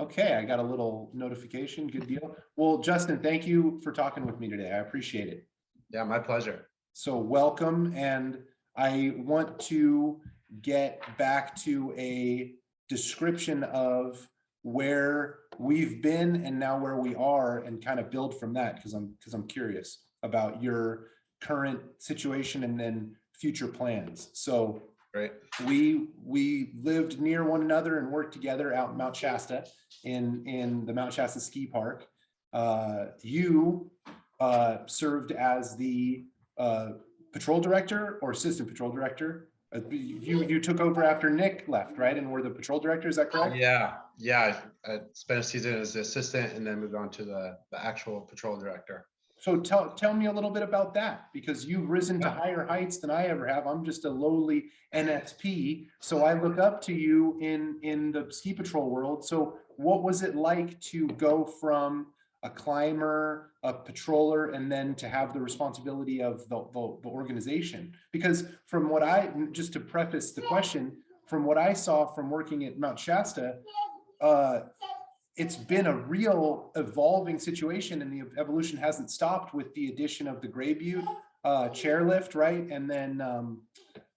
Okay, I got a little notification. Good deal. Well, Justin, thank you for talking with me today. I appreciate it. Yeah, my pleasure. So welcome, and I want to get back to a description of where we've been and now where we are, and kind of build from that, because I'm curious about your current situation and then future plans. So Great. we lived near one another and worked together out in Mount Shasta in the Mount Shasta Ski Park. You served as the patrol director or assistant patrol director. You took over after Nick left, right? And were the patrol director, is that correct? Yeah. I spent a season as the assistant and then moved on to the actual patrol director. So tell me a little bit about that, because you've risen to higher heights than I ever have. I'm just a lowly NSP, so I look up to you in the ski patrol world. So what was it like to go from a climber, a patroller, and then to have the responsibility of the organization? Because from what just to preface the question, from what I saw from working at Mount Shasta, it's been a real evolving situation, and the evolution hasn't stopped with the addition of the Gray Butte chairlift, right? And then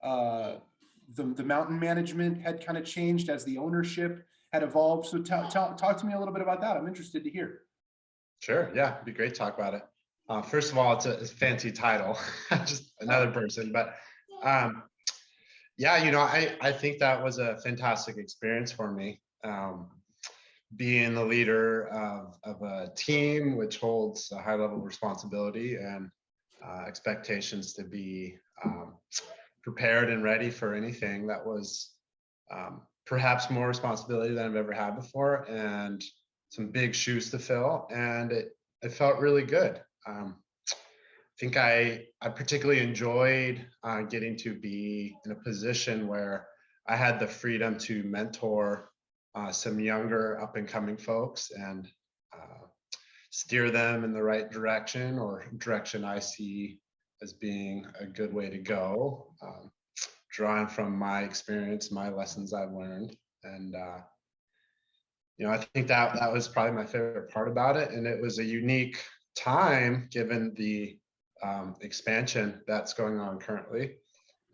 the mountain management had kind of changed as the ownership had evolved. So talk to me a little bit about that. I'm interested to hear. Sure. Yeah, it'd be great to talk about it. First of all, it's a fancy title, just another person. But yeah, I think that was a fantastic experience for me. Being the leader of a team which holds a high level of responsibility and expectations to be prepared and ready for anything, that was perhaps more responsibility than I've ever had before, and some big shoes to fill, and it felt really good. I think I particularly enjoyed getting to be in a position where I had the freedom to mentor some younger up and coming folks and steer them in the right direction, or direction I see as being a good way to go, drawing from my experience, my lessons I've learned. And I think that was probably my favorite part about it. And it was a unique time given the expansion that's going on currently.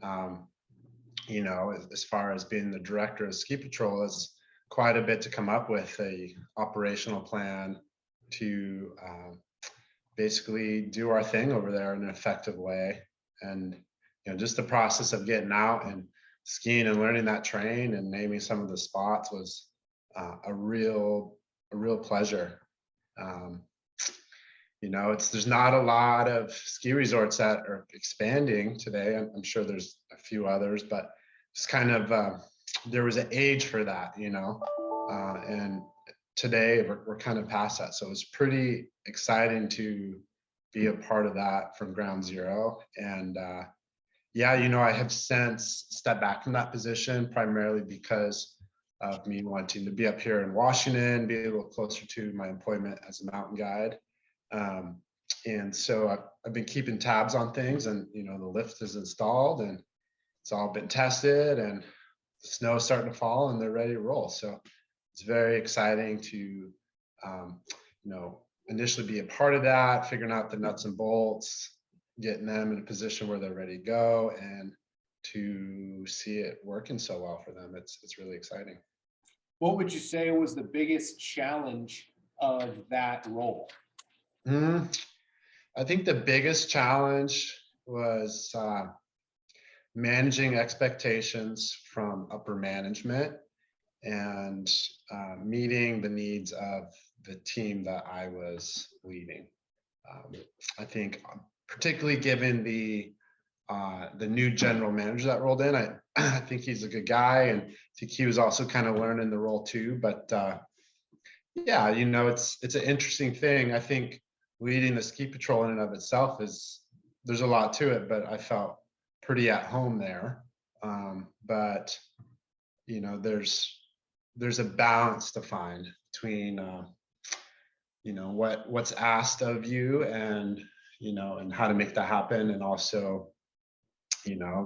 As far as being the director of Ski Patrol, is quite a bit to come up with a operational plan to basically do our thing over there in an effective way. And just the process of getting out and skiing and learning that terrain and naming some of the spots was a real pleasure. There's not a lot of ski resorts that are expanding today. I'm sure there's a few others, but it's kind of there was an age for that, and today we're kind of past that. So it was pretty exciting to be a part of that from ground zero. And I have since stepped back from that position, primarily because of me wanting to be up here in Washington, be a little closer to my employment as a mountain guide. And so I've been keeping tabs on things, and the lift is installed and it's all been tested, and the snow's starting to fall and they're ready to roll. So it's very exciting to initially be a part of that, figuring out the nuts and bolts, getting them in a position where they're ready to go, and to see it working so well for them. It's really exciting. What would you say was the biggest challenge of that role? I think the biggest challenge was managing expectations from upper management and meeting the needs of the team that I was leading. I think particularly given the new general manager that rolled in, I think he's a good guy, and I think he was also kind of learning the role too. But it's an interesting thing. I think leading the ski patrol in and of itself there's a lot to it, but I felt pretty at home there. But there's a balance to find between what's asked of you, and and how to make that happen, and also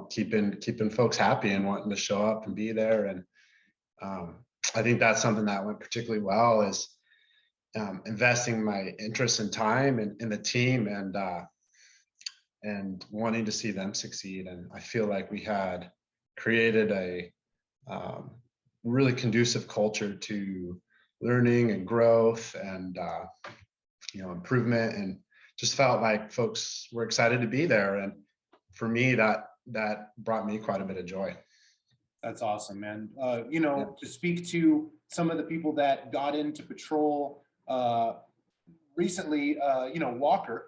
keeping folks happy and wanting to show up and be there. And I think that's something that went particularly well, is investing my interest and time in the team, and wanting to see them succeed. And I feel like we had created a um, really conducive culture to learning and growth, and improvement, and just felt like folks were excited to be there. And for me, that brought me quite a bit of joy. That's awesome, man. Yeah. To speak to some of the people that got into patrol recently, Walker.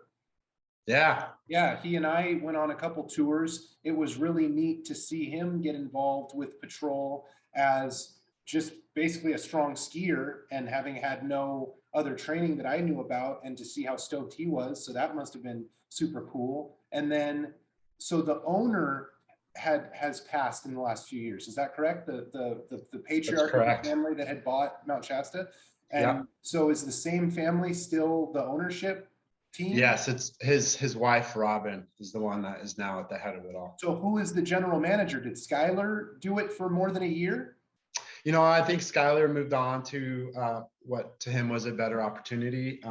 Yeah. Yeah, he and I went on a couple tours. It was really neat to see him get involved with patrol as just basically a strong skier, and having had no other training that I knew about, and to see how stoked he was. So that must have been super cool. And then, so the owner has passed in the last few years. Is that correct? The That's patriarch of the correct. family that had bought Mount Shasta. Yeah. And so is the same family still the ownership team? Yes, it's his wife Robin is the one that is now at the head of it all. So who is the general manager? Did Skylar do it for more than a year? I think Skylar moved on to what to him was a better opportunity.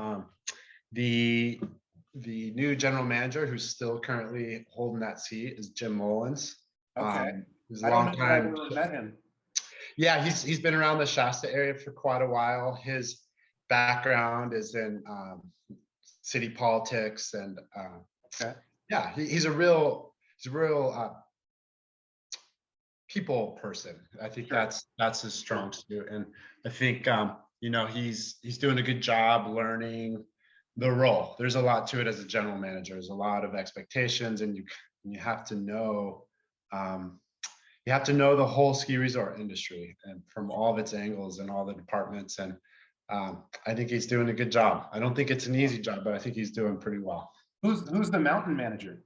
The new general manager, who's still currently holding that seat, is Jim Mullins. Okay. He's a I don't long know that I've time. ever met him. Yeah, he's been around the Shasta area for quite a while. His background is in city politics, and Okay. yeah, he's a real people person. I think Sure. that's his strong suit, and I think he's doing a good job learning the role. There's a lot to it as a general manager. There's a lot of expectations, and you have to know the whole ski resort industry, and from all of its angles and all the departments. And I think he's doing a good job. I don't think it's an easy job, but I think he's doing pretty well. Who's the mountain manager?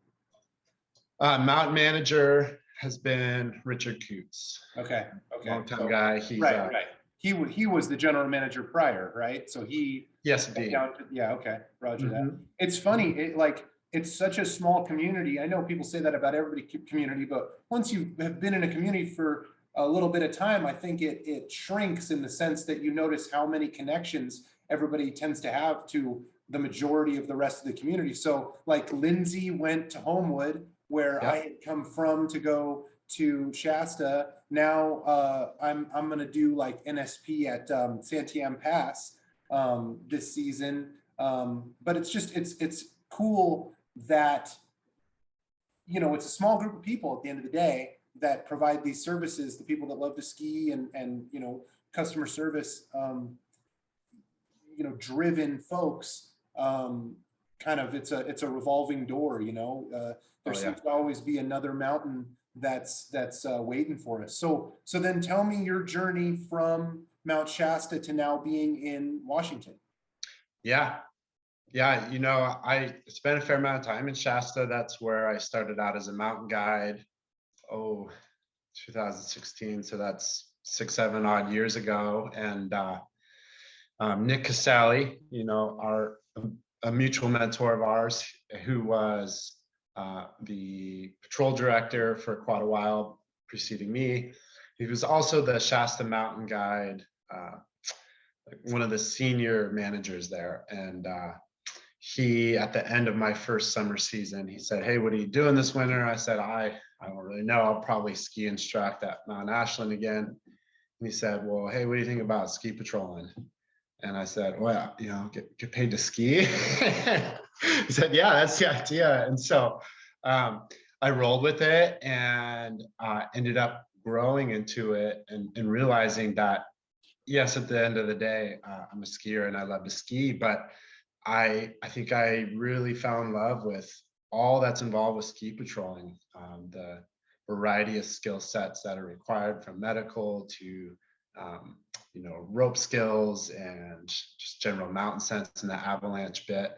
Mountain manager has been Richard Coots. Okay. Okay. Longtime guy. He's right. He was the general manager prior, right? So he yes, indeed. yeah. Okay. Roger that. Mhm. It's funny. It's such a small community. I know people say that about every community, but once you have been in a community for a little bit of time, I think it shrinks, in the sense that you notice how many connections everybody tends to have to the majority of the rest of the community. So like Lindsay went to Homewood, where Yep. I had come from to go to Shasta. Now I'm going to do like NSP at Santiam Pass this season. But it's cool that it's a small group of people at the end of the day that provide these services. The people that love to ski, and customer service driven folks. Kind of it's a revolving door. There seems to always be another mountain that's waiting for us. So then tell me your journey from Mount Shasta to now being in Washington. Yeah. I spent a fair amount of time in Shasta. That's where I started out as a mountain guide. 2016. So that's 6-7 odd years ago. And Nick Casale, a mutual mentor of ours, who was the patrol director for quite a while preceding me. He was also the Shasta mountain guide, one of the senior managers there. And he, at the end of my first summer season, he said, "Hey, what are you doing this winter?" I said, I don't really know. I'll probably ski instruct at Mount Ashland again. And he said, "Well, hey, what do you think about ski patrolling?" And I said, "Well, get paid to ski." He said, "Yeah, that's the idea." And so I rolled with it, and ended up growing into it, and realizing that, yes, at the end of the day, I'm a skier and I love to ski, but I think I really fell in love with all that's involved with ski patrolling, the variety of skill sets that are required, from medical to rope skills, and just general mountain sense and the avalanche bit.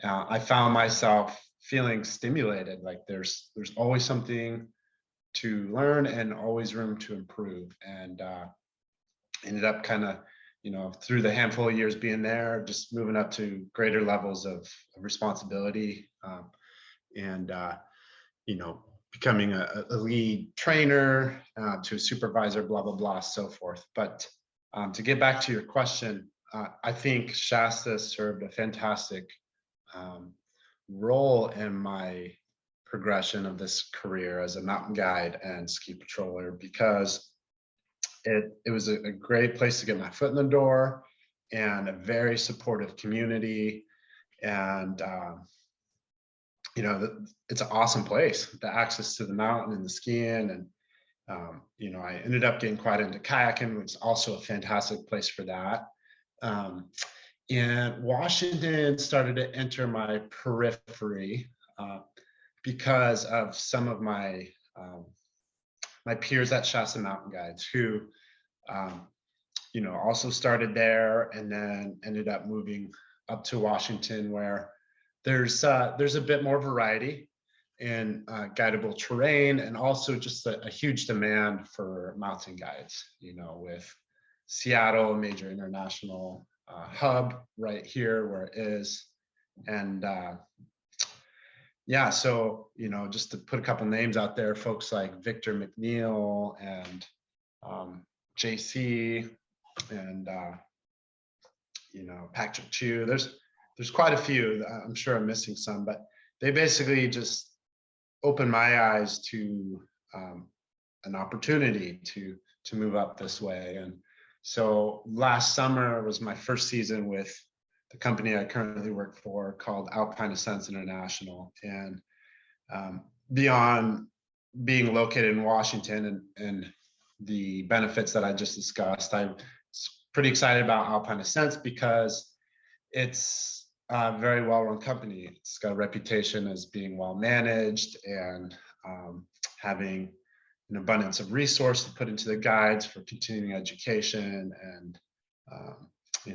I found myself feeling stimulated, like there's always something to learn and always room to improve. And ended up kind of, through the handful of years being there, just moving up to greater levels of responsibility, and becoming a lead trainer, to a supervisor, blah, blah, blah, so forth. But To get back to your question, I think Shasta served a fantastic role in my progression of this career as a mountain guide and ski patroller, because it was a great place to get my foot in the door, and a very supportive community. And it's an awesome place, the access to the mountain and the skiing. And I ended up getting quite into kayaking, which is also a fantastic place for that. And Washington started to enter my periphery because of some of my my peers at Shasta Mountain Guides, who also started there and then ended up moving up to Washington, where there's a bit more variety in guidable terrain, and also just a huge demand for mountain guides, with Seattle, a major international hub right here where it is. And so, just to put a couple names out there, folks like Victor McNeil and JC and Patrick Chu. There's quite a few. I'm sure I'm missing some, but they basically just opened my eyes to an opportunity to move up this way. And so last summer was my first season with the company I currently work for, called Alpine Ascents International. And beyond being located in Washington and the benefits that I just discussed, I'm pretty excited about Alpine Ascents because it's a very well-run company. It's got a reputation as being well managed and having an abundance of resource to put into the guides for continuing education, and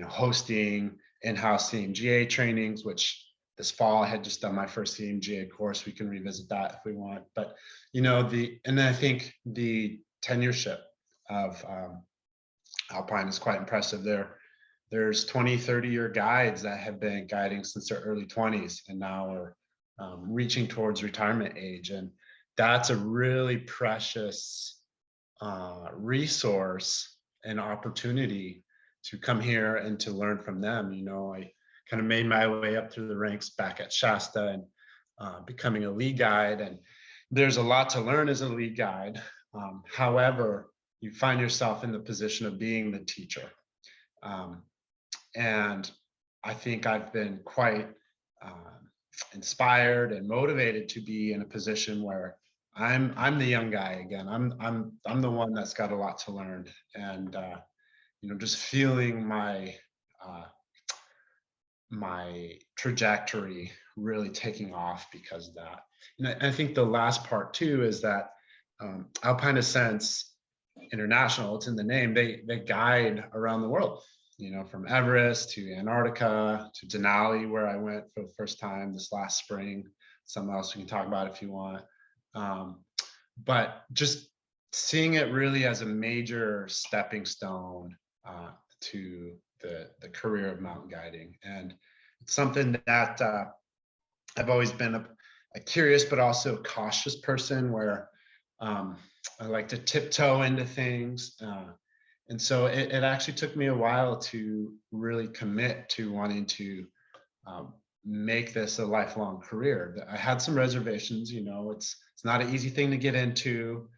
hosting in-house CMGA trainings, which this fall I had just done my first CMGA course. We can revisit that if we want. But and I think the tenureship of Alpine is quite impressive. There's 20, 30-year guides that have been guiding since their early 20s, and now are reaching towards retirement age. And that's a really precious resource and opportunity to come here and to learn from them. I kind of made my way up through the ranks back at Shasta and becoming a lead guide. And there's a lot to learn as a lead guide. However, you find yourself in the position of being the teacher. And I think I've been quite inspired and motivated to be in a position where I'm the young guy again. I'm the one that's got a lot to learn, and just feeling my my trajectory really taking off because of that. And I think the last part too is that Alpine Ascents International, it's in the name, they guide around the world, from Everest to Antarctica to Denali, where I went for the first time this last spring. Something else we can talk about if you want. But just seeing it really as a major stepping stone to the career of mountain guiding. And it's something that I've always been a curious but also cautious person, where I like to tiptoe into things. And so it actually took me a while to really commit to wanting to make this a lifelong career. I had some reservations, it's not an easy thing to get into.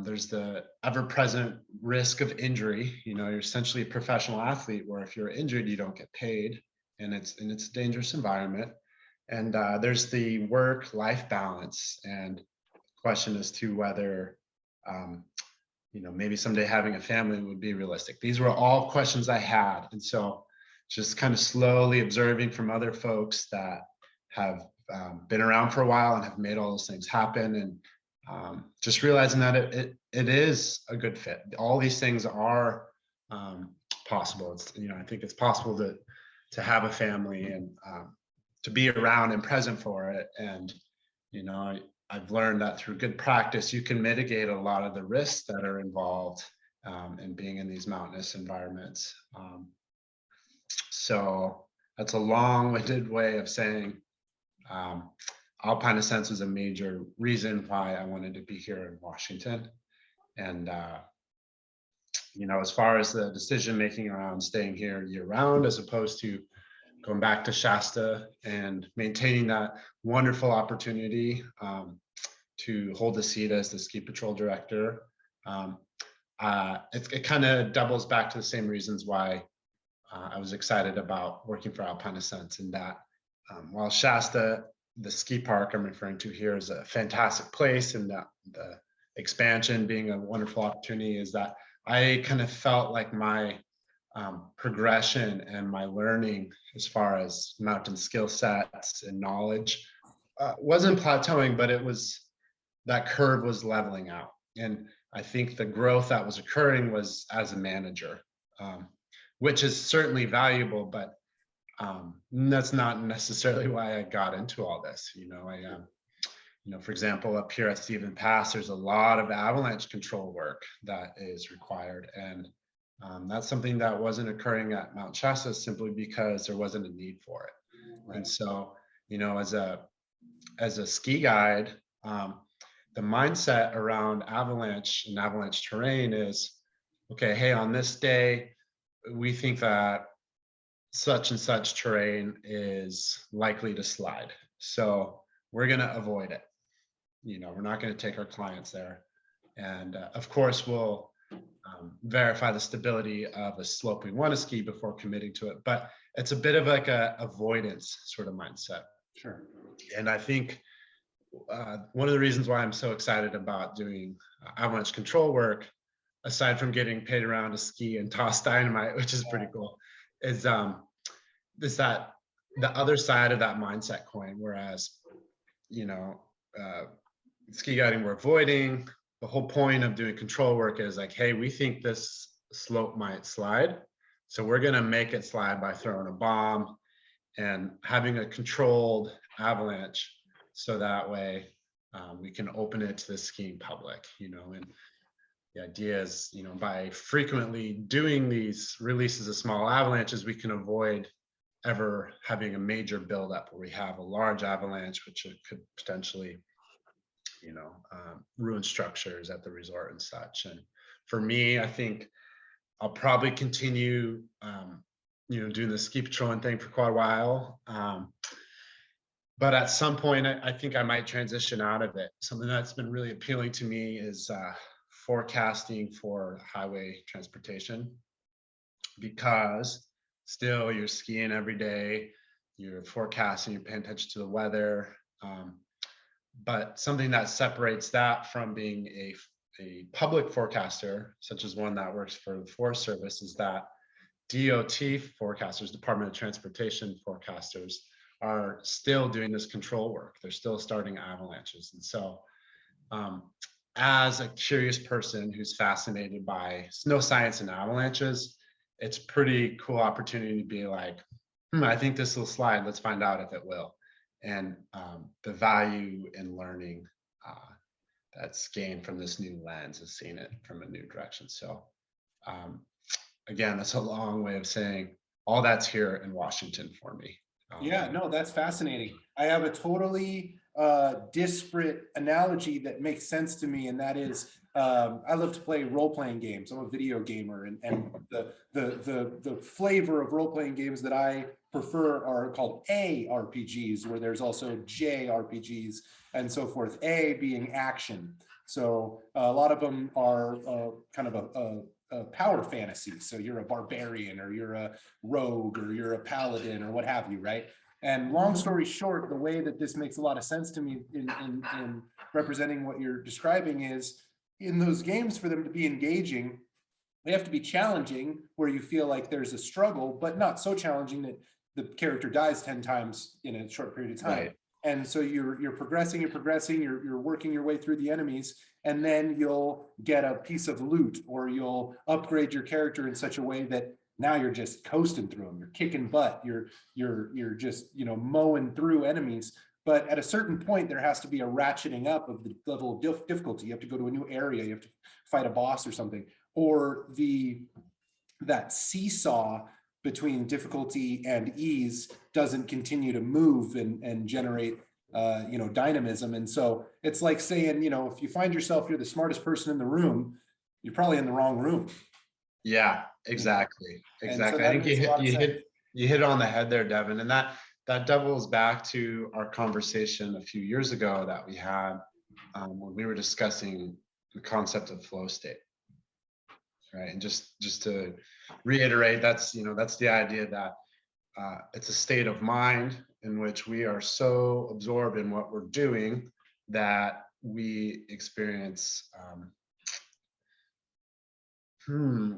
There's the ever-present risk of injury. You're essentially a professional athlete, where if you're injured, you don't get paid, and it's a dangerous environment. And there's the work-life balance, and question as to whether maybe someday having a family would be realistic. These were all questions I had. And so just kind of slowly observing from other folks that have been around for a while and have made all those things happen, and just realizing that it is a good fit. All these things are possible. It's, I think it's possible to have a family and to be around and present for it. And, I've learned that through good practice, you can mitigate a lot of the risks that are involved in being in these mountainous environments. So that's a long-winded way of saying Alpine Ascents was a major reason why I wanted to be here in Washington. And as far as the decision making around staying here year round, as opposed to going back to Shasta and maintaining that wonderful opportunity to hold the seat as the ski patrol director. It kind of doubles back to the same reasons why I was excited about working for Alpine Ascent, in that while Shasta, the ski park I'm referring to here, is a fantastic place, and the expansion being a wonderful opportunity, is that I kind of felt like my progression and my learning as far as mountain skill sets and knowledge wasn't plateauing, but that curve was leveling out. And I think the growth that was occurring was as a manager, which is certainly valuable, but that's not necessarily why I got into all this. For example, up here at Stephen Pass, there's a lot of avalanche control work that is required. And that's something that wasn't occurring at Mount Shasta, simply because there wasn't a need for it. Right. And so, as a ski guide, the mindset around avalanche and avalanche terrain is, okay, hey, on this day, we think that such and such terrain is likely to slide, so we're going to avoid it. We're not going to take our clients there. And of course, we'll verify the stability of a slope we want to ski before committing to it. But it's a bit of like a avoidance sort of mindset. Sure. And I think one of the reasons why I'm so excited about doing avalanche control work, aside from getting paid around to ski and toss dynamite, which is pretty cool, is that the other side of that mindset coin. Whereas, ski guiding, we're avoiding. The whole point of doing control work is like, hey, we think this slope might slide, so we're going to make it slide by throwing a bomb and having a controlled avalanche, so that way we can open it to the skiing public. And the idea is, by frequently doing these releases of small avalanches, we can avoid ever having a major buildup where we have a large avalanche, which could potentially ruin structures at the resort and such. And for me, I think I'll probably continue doing the ski patrolling thing for quite a while, but at some point I think I might transition out of it. Something that's been really appealing to me is forecasting for highway transportation, because still you're skiing every day, you're forecasting, you're paying attention to the weather. But something that separates that from being a public forecaster, such as one that works for the Forest Service, is that DOT forecasters, Department of Transportation forecasters, are still doing this control work. They're still starting avalanches. And so as a curious person who's fascinated by snow science and avalanches, it's pretty cool opportunity to be like, I think this will slide. Let's find out if it will. And the value in learning that's gained from this new lens is seeing it from a new direction. So again, that's a long way of saying all that's here in Washington for me. Yeah, no, that's fascinating. I have a totally disparate analogy that makes sense to me, and that is I love to play role-playing games. I'm a video gamer, and the flavor of role-playing games that I prefer are called ARPGs, where there's also JRPGs and so forth. A being action. So a lot of them are kind of a power fantasy. So you're a barbarian, or you're a rogue, or you're a paladin, or what have you, right? And long story short, the way that this makes a lot of sense to me in representing what you're describing is, in those games, for them to be engaging, they have to be challenging, where you feel like there's a struggle, but not so challenging that the character dies 10 times in a short period of time. Right. And so you're progressing, you're working your way through the enemies, and then you'll get a piece of loot, or you'll upgrade your character in such a way that now you're just coasting through them. You're kicking butt. You're just, mowing through enemies. But at a certain point, there has to be a ratcheting up of the level of difficulty. You have to go to a new area. You have to fight a boss or something, or that seesaw between difficulty and ease doesn't continue to move and generate dynamism. And so it's like saying, if you find yourself, you're the smartest person in the room, you're probably in the wrong room. Yeah, you know? exactly. And so Exactly. I that think makes a lot of sense. you hit it on the head there, Devin. And that doubles back to our conversation a few years ago that we had when we were discussing the concept of flow state, right? And just to reiterate, that's the idea that it's a state of mind in which we are so absorbed in what we're doing that we experience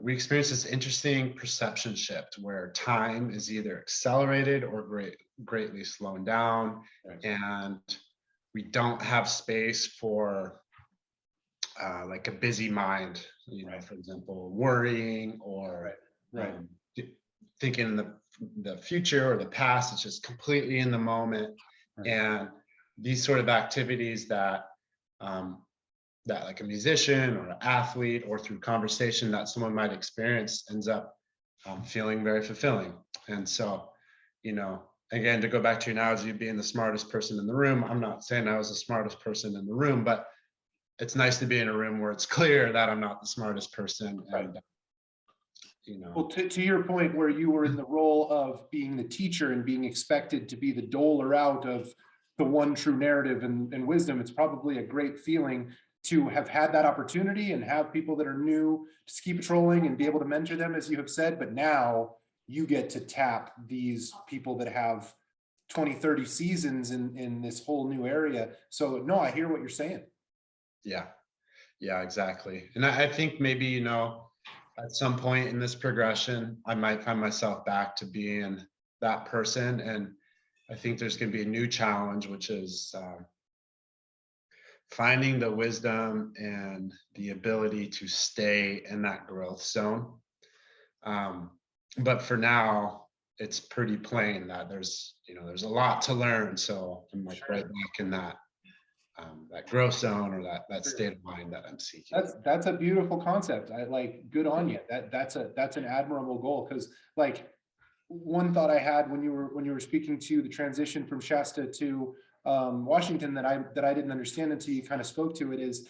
we experience this interesting perception shift where time is either accelerated or greatly slowed down, Right. and we don't have space for like a busy mind, Right. for example, worrying or Right. um, thinking the future or the past. It's just completely in the moment, Right. and these sort of activities um, that like a musician or an athlete or through conversation that someone might experience ends up feeling very fulfilling. And so, again, to go back to your analogy of being the smartest person in the room, I'm not saying I was the smartest person in the room, but it's nice to be in a room where it's clear that I'm not the smartest person. Right. And, Well, to your point where you were in the role of being the teacher and being expected to be the doler out of the one true narrative and wisdom, it's probably a great feeling to have had that opportunity and have people that are new to ski patrolling and be able to mentor them, as you have said. But now you get to tap these people that have 20, 30 seasons in this whole new area. So no, I hear what you're saying. yeah, yeah, exactly. And I think maybe, at some point in this progression, I might find myself back to being that person. And I think there's going to be a new challenge, which is finding the wisdom and the ability to stay in that growth zone. But for now, it's pretty plain that there's a lot to learn. So I'm like right back in that growth zone or that state of mind that I'm seeking. That's a beautiful concept. I like, good on you. That's an admirable goal. Because like, one thought I had when you were speaking to the transition from Shasta to Washington that I didn't understand until you kind of spoke to it is,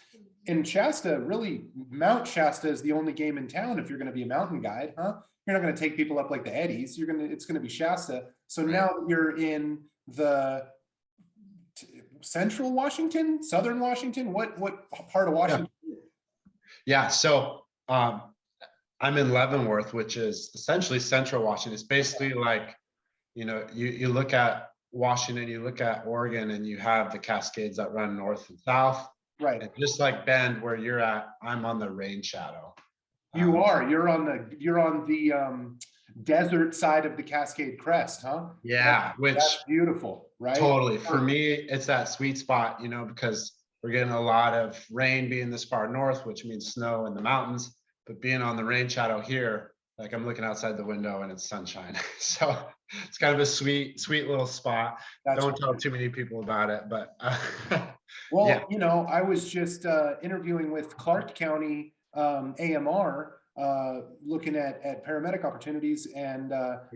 in Shasta, really Mount Shasta is the only game in town if you're going to be a mountain guide, huh? You're not going to take people up like the Eddies. It's going to be Shasta. So Right. now that you're in the central Washington, southern Washington, what part of Washington? Yeah. So I'm in Leavenworth, which is essentially central Washington. It's basically like, you look at Washington, you look at Oregon, and you have the Cascades that run north and south. Right. And just like Bend, where you're at, I'm on the rain shadow. You're on the desert side of the Cascade Crest, huh? Yeah, That's beautiful, right? totally. For me, it's that sweet spot, because we're getting a lot of rain being this far north, which means snow in the mountains. But being on the rain shadow here, like I'm looking outside the window and it's sunshine. So it's kind of a sweet little spot. Don't tell too many people about it, but well, yeah. I was just interviewing with Clark County AMR, looking at paramedic opportunities, and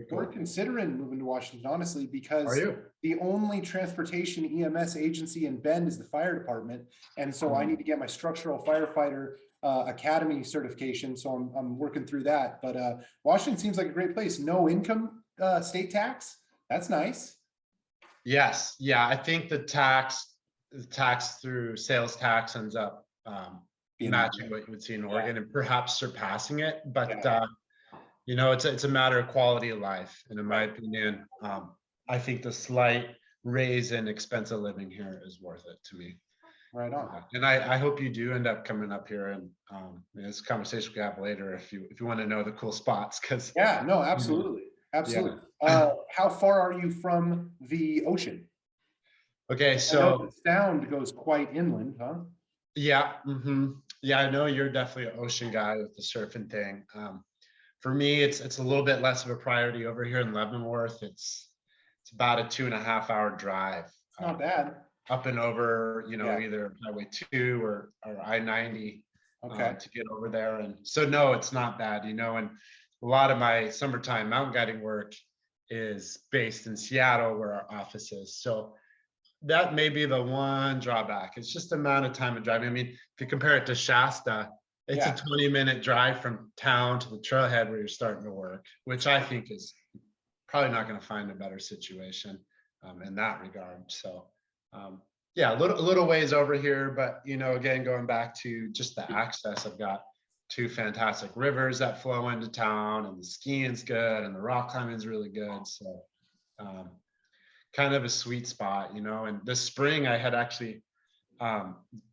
we're considering moving to Washington, honestly, because the only transportation EMS agency in Bend is the fire department, and so I need to get my structural firefighter academy certification. So I'm working through that. But Washington seems like a great place. No income state tax. That's nice. Yes. Yeah. I think the tax through sales tax ends up matching what you would see in Oregon and perhaps surpassing it. But it's a matter of quality of life. And in my opinion, I think the slight raise in expense of living here is worth it to me. Right on. And I hope you do end up coming up here, and this conversation we have later if you want to know the cool spots, because no, absolutely. How far are you from the ocean? Okay, so the sound goes quite inland, huh? Yeah. Yeah, I know you're definitely an ocean guy with the surfing thing. For me, it's a little bit less of a priority over here in Leavenworth. It's about a 2.5-hour drive. Not bad. Up and over, either Highway 2 or I-90 to get over there. And so, no, it's not bad, and a lot of my summertime mountain guiding work is based in Seattle, where our office is. So that may be the one drawback. It's just the amount of time of driving. I mean, if you compare it to Shasta, it's a 20-minute drive from town to the trailhead where you're starting to work, which I think is probably not going to find a better situation in that regard. So yeah, a little ways over here, but again, going back to just the access, I've got two fantastic rivers that flow into town, and the skiing's good, and the rock climbing's really good. So kind of a sweet spot, and this spring I had actually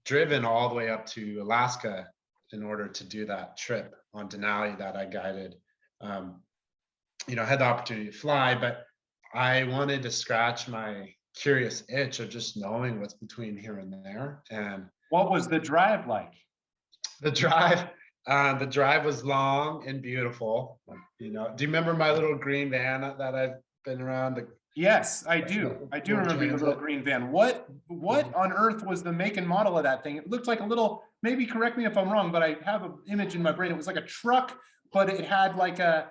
driven all the way up to Alaska in order to do that trip on Denali that I guided. I had the opportunity to fly, but I wanted to scratch my curious itch of just knowing what's between here and there. And what was the drive like? The drive was long and beautiful. Do you remember my little green van that I've been around? Yes, I do. I do remember your little green van. What on earth was the make and model of that thing? It looked like a little, maybe correct me if I'm wrong, but I have an image in my brain. It was like a truck, but it had like an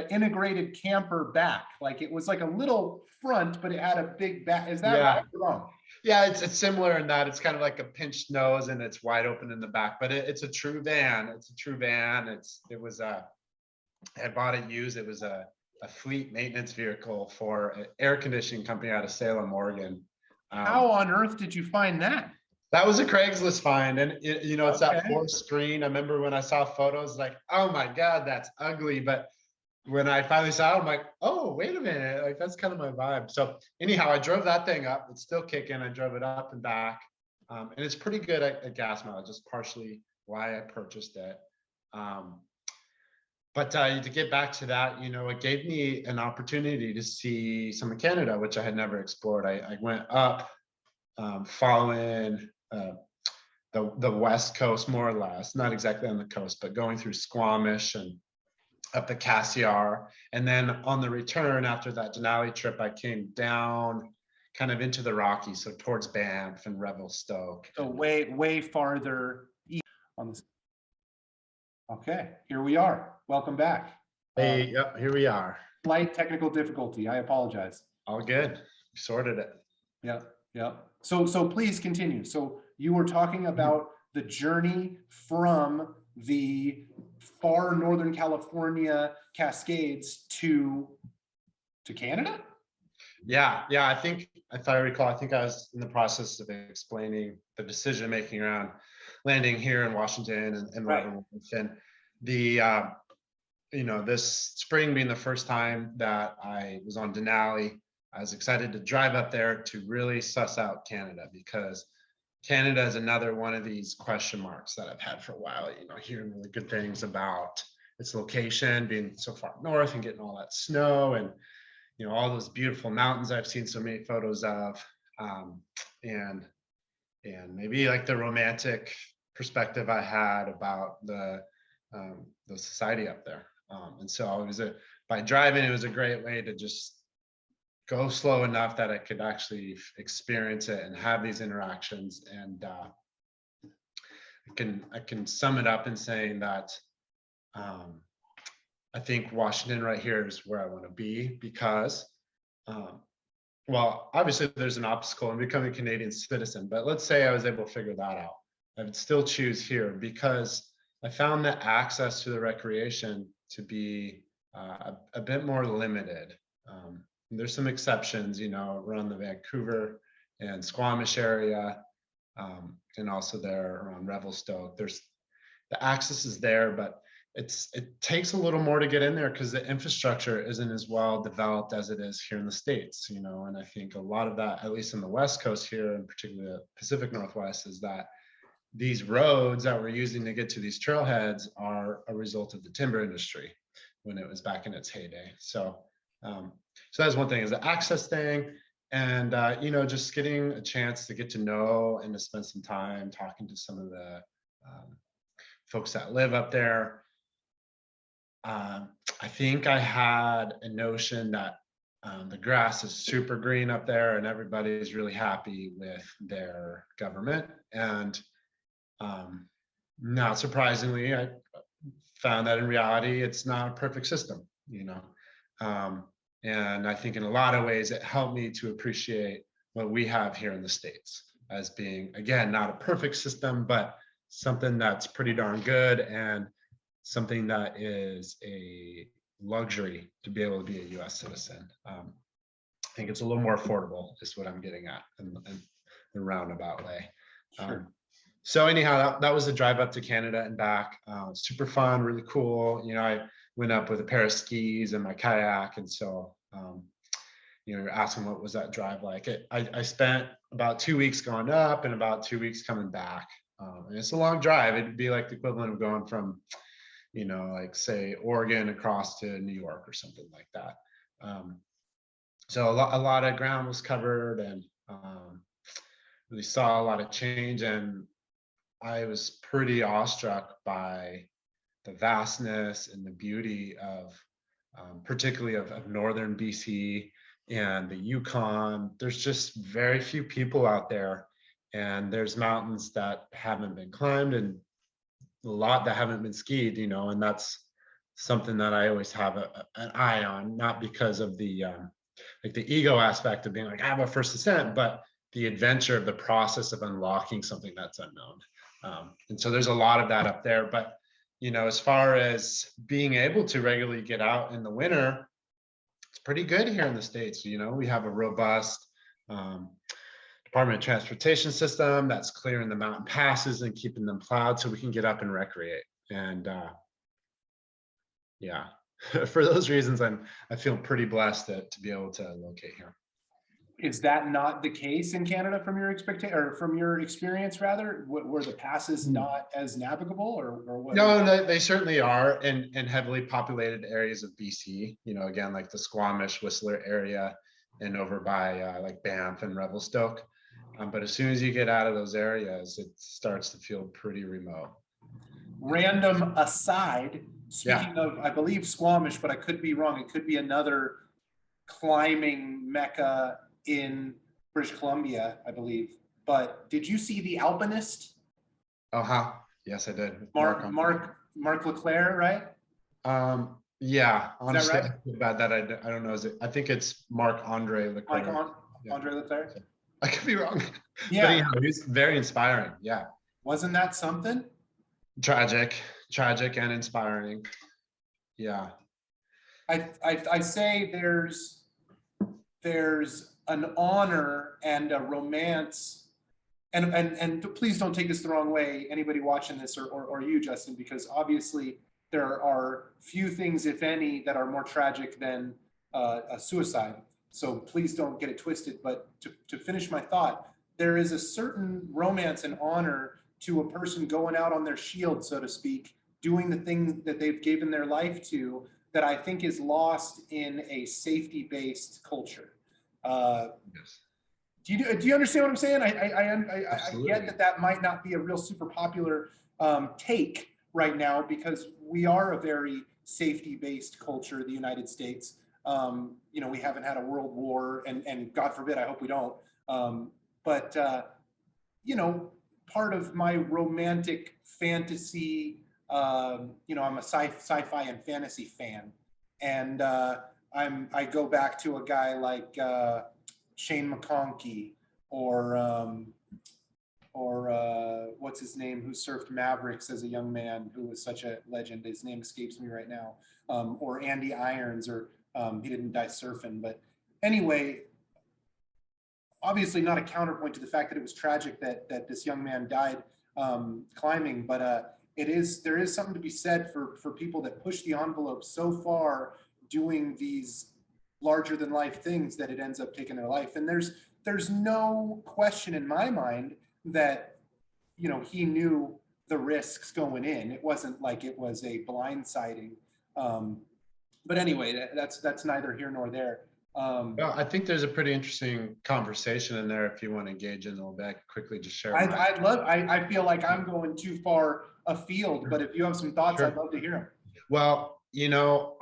integrated camper back. Like it was like a little front, but it had a big back. Is that right or wrong? Yeah, it's similar in that it's kind of like a pinched nose and it's wide open in the back, but it's a true van. It's a true van. I bought it used. It was a fleet maintenance vehicle for an air conditioning company out of Salem, Oregon. How on earth did you find that? That was a Craigslist find, and it's that 4-screen. I remember when I saw photos, like, oh my God, that's ugly. But when I finally saw it, I'm like, oh, wait a minute, like that's kind of my vibe. So anyhow, I drove that thing up. It's still kicking. I drove it up and back, and it's pretty good at gas mileage. Just partially why I purchased it. But to get back to that, it gave me an opportunity to see some of Canada, which I had never explored. I went up following the west coast, more or less, not exactly on the coast, but going through Squamish and up the Cassiar. And then on the return after that Denali trip, I came down kind of into the Rockies, so towards Banff and Revelstoke. So way farther east on this. Okay, here we are. Welcome back. Hey, yep, here we are. Slight technical difficulty. I apologize. All good. We sorted it. Yeah. So please continue. So you were talking about the journey from the far Northern California Cascades to Canada? Yeah. I think, if I recall, I was in the process of explaining the decision making around landing here in Washington and Leavenworth. And this spring being the first time that I was on Denali, I was excited to drive up there to really suss out Canada, because Canada is another one of these question marks that I've had for a while, hearing really good things about its location, being so far north and getting all that snow and, all those beautiful mountains I've seen so many photos of, and maybe like the romantic perspective I had about the society up there. And so by driving, it was a great way to just go slow enough that I could actually experience it and have these interactions. And I can sum it up in saying that I think Washington right here is where I want to be, because well, obviously there's an obstacle in becoming a Canadian citizen, but let's say I was able to figure that out. I would still choose here because I found that access to the recreation to be a bit more limited. There's some exceptions, around the Vancouver and Squamish area, and also there around Revelstoke. The access is there, but it takes a little more to get in there because the infrastructure isn't as well developed as it is here in the States, and I think a lot of that, at least in the West Coast here, and particularly the Pacific Northwest, is that these roads that we're using to get to these trailheads are a result of the timber industry when it was back in its heyday. So that's one thing, is the access thing, and just getting a chance to get to know and to spend some time talking to some of the folks that live up there. I think I had a notion that the grass is super green up there and everybody's really happy with their government. And not surprisingly, I found that in reality, it's not a perfect system, and I think in a lot of ways, it helped me to appreciate what we have here in the States as being, again, not a perfect system, but something that's pretty darn good and something that is a luxury to be able to be a US citizen. I think it's a little more affordable is what I'm getting at in the roundabout way. Sure. So anyhow, that was the drive up to Canada and back. Super fun, really cool. I went up with a pair of skis and my kayak. And so, you're asking what was that drive like? I spent about 2 weeks going up and about 2 weeks coming back. And it's a long drive. It'd be like the equivalent of going from, like say Oregon across to New York or something like that. So a lot of ground was covered and really saw a lot of change. And I was pretty awestruck by the vastness and the beauty of, particularly of northern BC and the Yukon. There's just very few people out there, and there's mountains that haven't been climbed and a lot that haven't been skied, and that's something that I always have an eye on, not because of the like the ego aspect of being like, I have a first ascent, but the adventure of the process of unlocking something that's unknown. And so there's a lot of that up there. But, as far as being able to regularly get out in the winter, it's pretty good here in the States. We have a robust Department of Transportation system that's clearing the mountain passes and keeping them plowed so we can get up and recreate. And yeah, for those reasons, I feel pretty blessed to be able to locate here. Is that not the case in Canada from your expectation or from your experience rather? Were the passes not as navigable or what? No, they certainly are in heavily populated areas of BC, again, like the Squamish, Whistler area and over by like Banff and Revelstoke. But as soon as you get out of those areas, it starts to feel pretty remote. Random aside, speaking of, I believe Squamish, but I could be wrong. It could be another climbing mecca in British Columbia, I believe. But did you see The Alpinist? Yes, I did. Mark Leclerc, right? Yeah, honestly, right? I feel bad that I don't know. I think it's Marc-Andre Leclerc. Andre Leclerc. I could be wrong. Yeah, but anyhow, he's very inspiring. Yeah, wasn't that something? Tragic and inspiring. Yeah, I say there's an honor and a romance, and please don't take this the wrong way, anybody watching this or you, Justin, because obviously there are few things, if any, that are more tragic than a suicide. So please don't get it twisted. But to finish my thought, there is a certain romance and honor to a person going out on their shield, so to speak, doing the thing that they've given their life to, that I think is lost in a safety-based culture. yes. Do you understand what I'm saying? I get that might not be a real super popular take right now because we are a very safety-based culture, the United States. We haven't had a world war, and God forbid, I hope we don't. But part of my romantic fantasy, I'm a sci-fi and fantasy fan, and I go back to a guy like Shane McConkey or what's his name, who surfed Mavericks as a young man, who was such a legend. His name escapes me right now. Or Andy Irons, or he didn't die surfing, but anyway, obviously not a counterpoint to the fact that it was tragic that this young man died climbing, but there is something to be said for people that push the envelope so far doing these larger than life things that it ends up taking their life. And there's no question in my mind that he knew the risks going in. It wasn't like it was a blindsiding. But anyway, that's neither here nor there. Well, I think there's a pretty interesting conversation in there if you want to engage in a little bit. Quickly, just share. I feel like I'm going too far afield, but if you have some thoughts, Sure. I'd love to hear them. Well,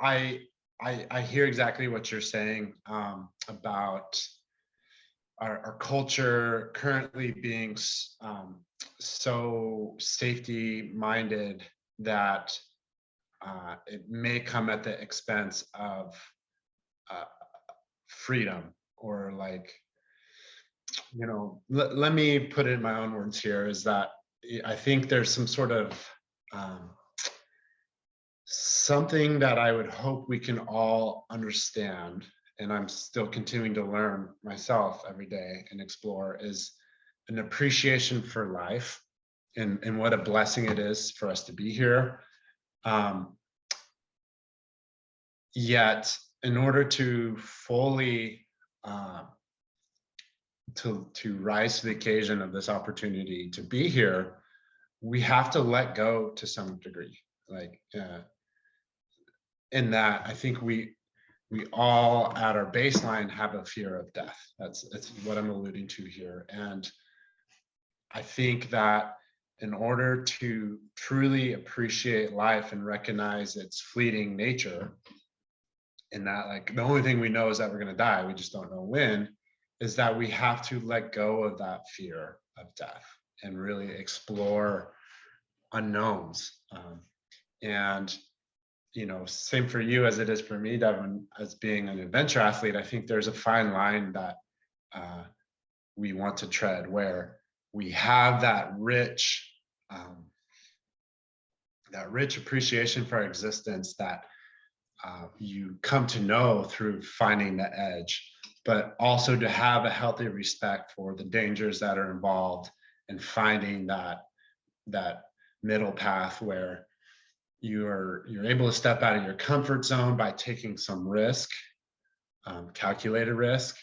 I hear exactly what you're saying about our culture currently being so safety minded that it may come at the expense of freedom, or like, let me put it in my own words here, is that I think there's some sort of um, something that I would hope we can all understand, and I'm still continuing to learn myself every day and explore, is an appreciation for life and what a blessing it is for us to be here. Um, Yet, in order to fully uh, to rise to the occasion of this opportunity to be here, we have to let go to some degree. Like in that, I think we all at our baseline have a fear of death. That's what I'm alluding to here. And I think that in order to truly appreciate life and recognize its fleeting nature, and that like the only thing we know is that we're going to die, we just don't know when, is that we have to let go of that fear of death and really explore unknowns. And same for you as it is for me, Devin, as being an adventure athlete. I think there's a fine line that we want to tread, where we have that rich appreciation for our existence that you come to know through finding the edge, but also to have a healthy respect for the dangers that are involved and finding that middle path where you're able to step out of your comfort zone by taking some risk, calculated risk,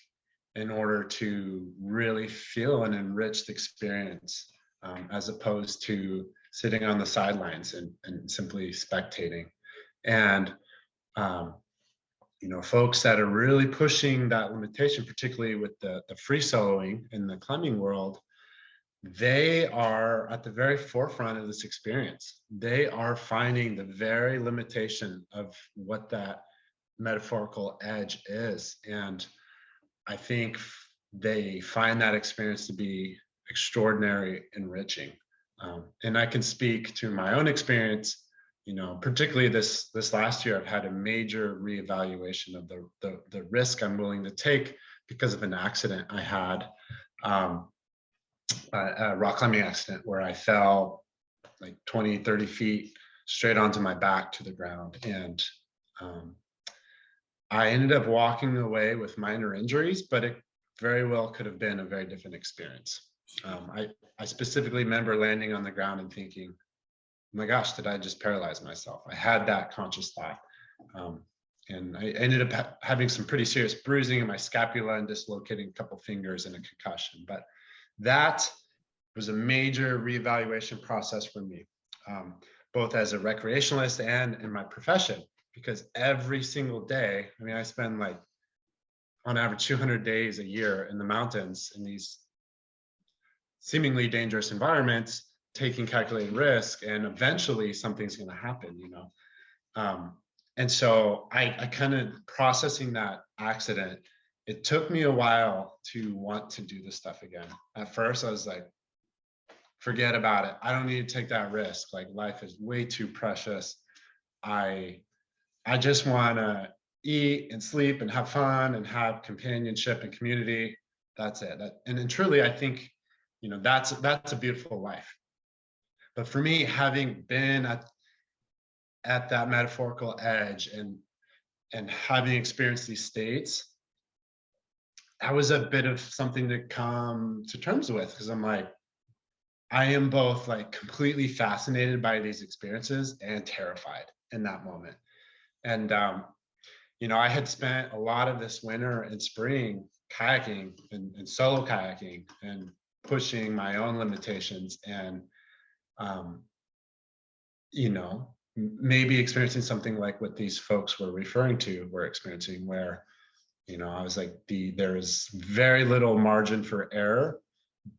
in order to really feel an enriched experience, as opposed to sitting on the sidelines and simply spectating. And folks that are really pushing that limitation, particularly with the free soloing in the climbing world, they are at the very forefront of this experience. They are finding the very limitation of what that metaphorical edge is. And I think they find that experience to be extraordinary enriching. And I can speak to my own experience. Particularly this last year, I've had a major reevaluation of the risk I'm willing to take because of an accident I had, a rock climbing accident where I fell like 20, 30 feet straight onto my back to the ground. And I ended up walking away with minor injuries, but it very well could have been a very different experience. I specifically remember landing on the ground and thinking, oh my gosh, did I just paralyze myself? I had that conscious thought. And I ended up having some pretty serious bruising in my scapula and dislocating a couple fingers and a concussion. But that was a major reevaluation process for me, both as a recreationalist and in my profession, because every single day, I spend like on average 200 days a year in the mountains in these seemingly dangerous environments, taking calculated risk, and eventually something's going to happen, and so I kind of processing that accident, it took me a while to want to do this stuff again. At first I was like, forget about it, I don't need to take that risk, like life is way too precious. I just want to eat and sleep and have fun and have companionship and community. That's it. And then truly, I think, that's a beautiful life. But for me, having been at that metaphorical edge and having experienced these states, that was a bit of something to come to terms with, because I'm like, I am both like completely fascinated by these experiences and terrified in that moment. And I had spent a lot of this winter and spring kayaking and solo kayaking and pushing my own limitations and maybe experiencing something like what these folks were experiencing, where I was like, there is very little margin for error,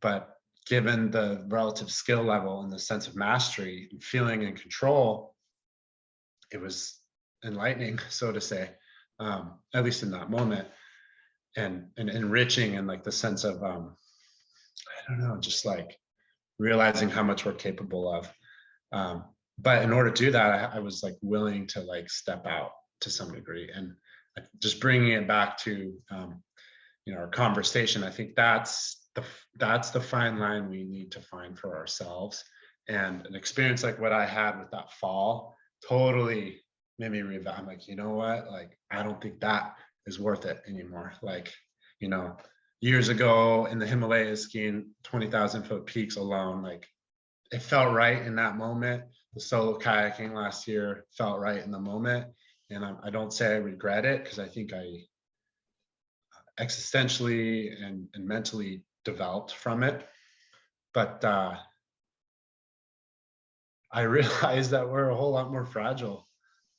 but given the relative skill level and the sense of mastery and feeling in control, it was enlightening, so to say, at least in that moment, and enriching, and like the sense of I don't know, just like realizing how much we're capable of. But in order to do that, I was like willing to like step out to some degree, and just bringing it back to our conversation. I think that's the fine line we need to find for ourselves, And an experience like what I had with that fall totally made me reevaluate. I'm like, you know what? Like, I don't think that is worth it anymore. Like, you know, years ago in the Himalayas skiing 20,000 foot peaks alone, like it felt right in that moment. The solo kayaking last year felt right in the moment. And I don't say I regret it, because I think I existentially and mentally developed from it. But I realized that we're a whole lot more fragile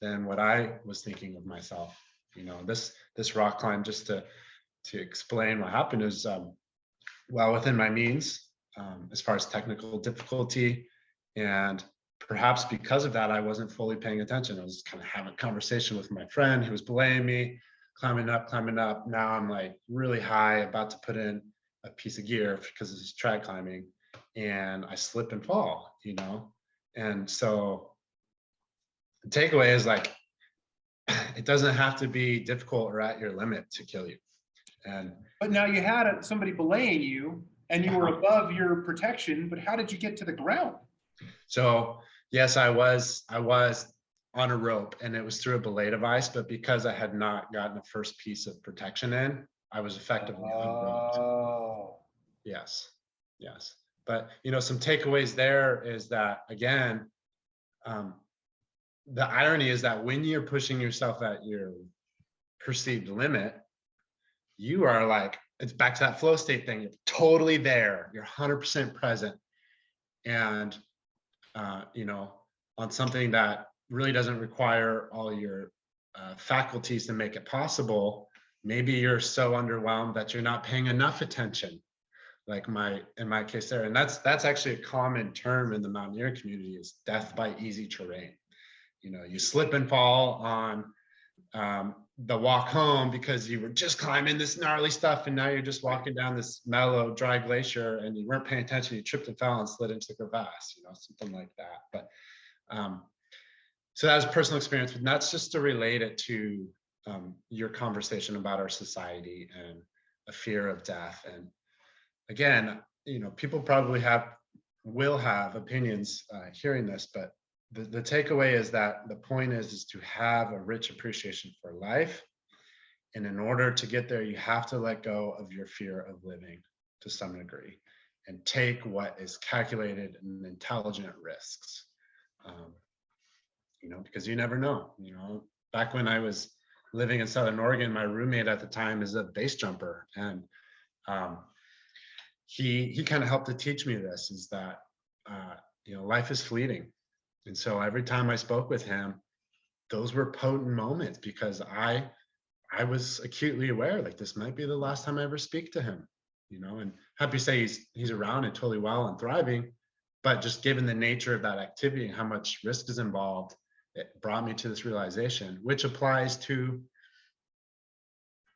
than what I was thinking of myself. You know, this rock climb, just to explain what happened, is well within my means as far as technical difficulty, and perhaps because of that, I wasn't fully paying attention. I was kind of having a conversation with my friend who was belaying me, climbing up, climbing up. Now I'm like really high, about to put in a piece of gear because this is trad climbing, and I slip and fall. You know, and so the takeaway is like, it doesn't have to be difficult or at your limit to kill you. And But now you had somebody belaying you and you were above your protection, but how did you get to the ground? so yes, I was on a rope, and it was through a belay device, but because I had not gotten the first piece of protection in, I was effectively unroped. Oh, Yes, yes. But you know, some takeaways there is that, again, um, the irony is that when you're pushing yourself at your perceived limit, you are like, it's back to that flow state thing. You're totally there. You're 100% present. And, you know, on something that really doesn't require all your faculties to make it possible, maybe you're so underwhelmed that you're not paying enough attention, like in my case there. And that's actually a common term in the mountaineering community, is death by easy terrain. You know, you slip and fall on the walk home because you were just climbing this gnarly stuff, and now you're just walking down this mellow, dry glacier, and you weren't paying attention. You tripped and fell and slid into the crevasse, you know, something like that. But so that was personal experience, but that's just to relate it to your conversation about our society and a fear of death. And again, you know, people probably will have opinions hearing this, but the takeaway is that the point is to have a rich appreciation for life. And in order to get there, you have to let go of your fear of living to some degree and take what is calculated and intelligent risks. You know, because you never know. You know, back when I was living in Southern Oregon, my roommate at the time is a base jumper. And he kind of helped to teach me this, is that, you know, life is fleeting. And so every time I spoke with him, those were potent moments, because I was acutely aware, like, this might be the last time I ever speak to him, you know. And happy to say he's around and totally well and thriving, but just given the nature of that activity and how much risk is involved, it brought me to this realization, which applies to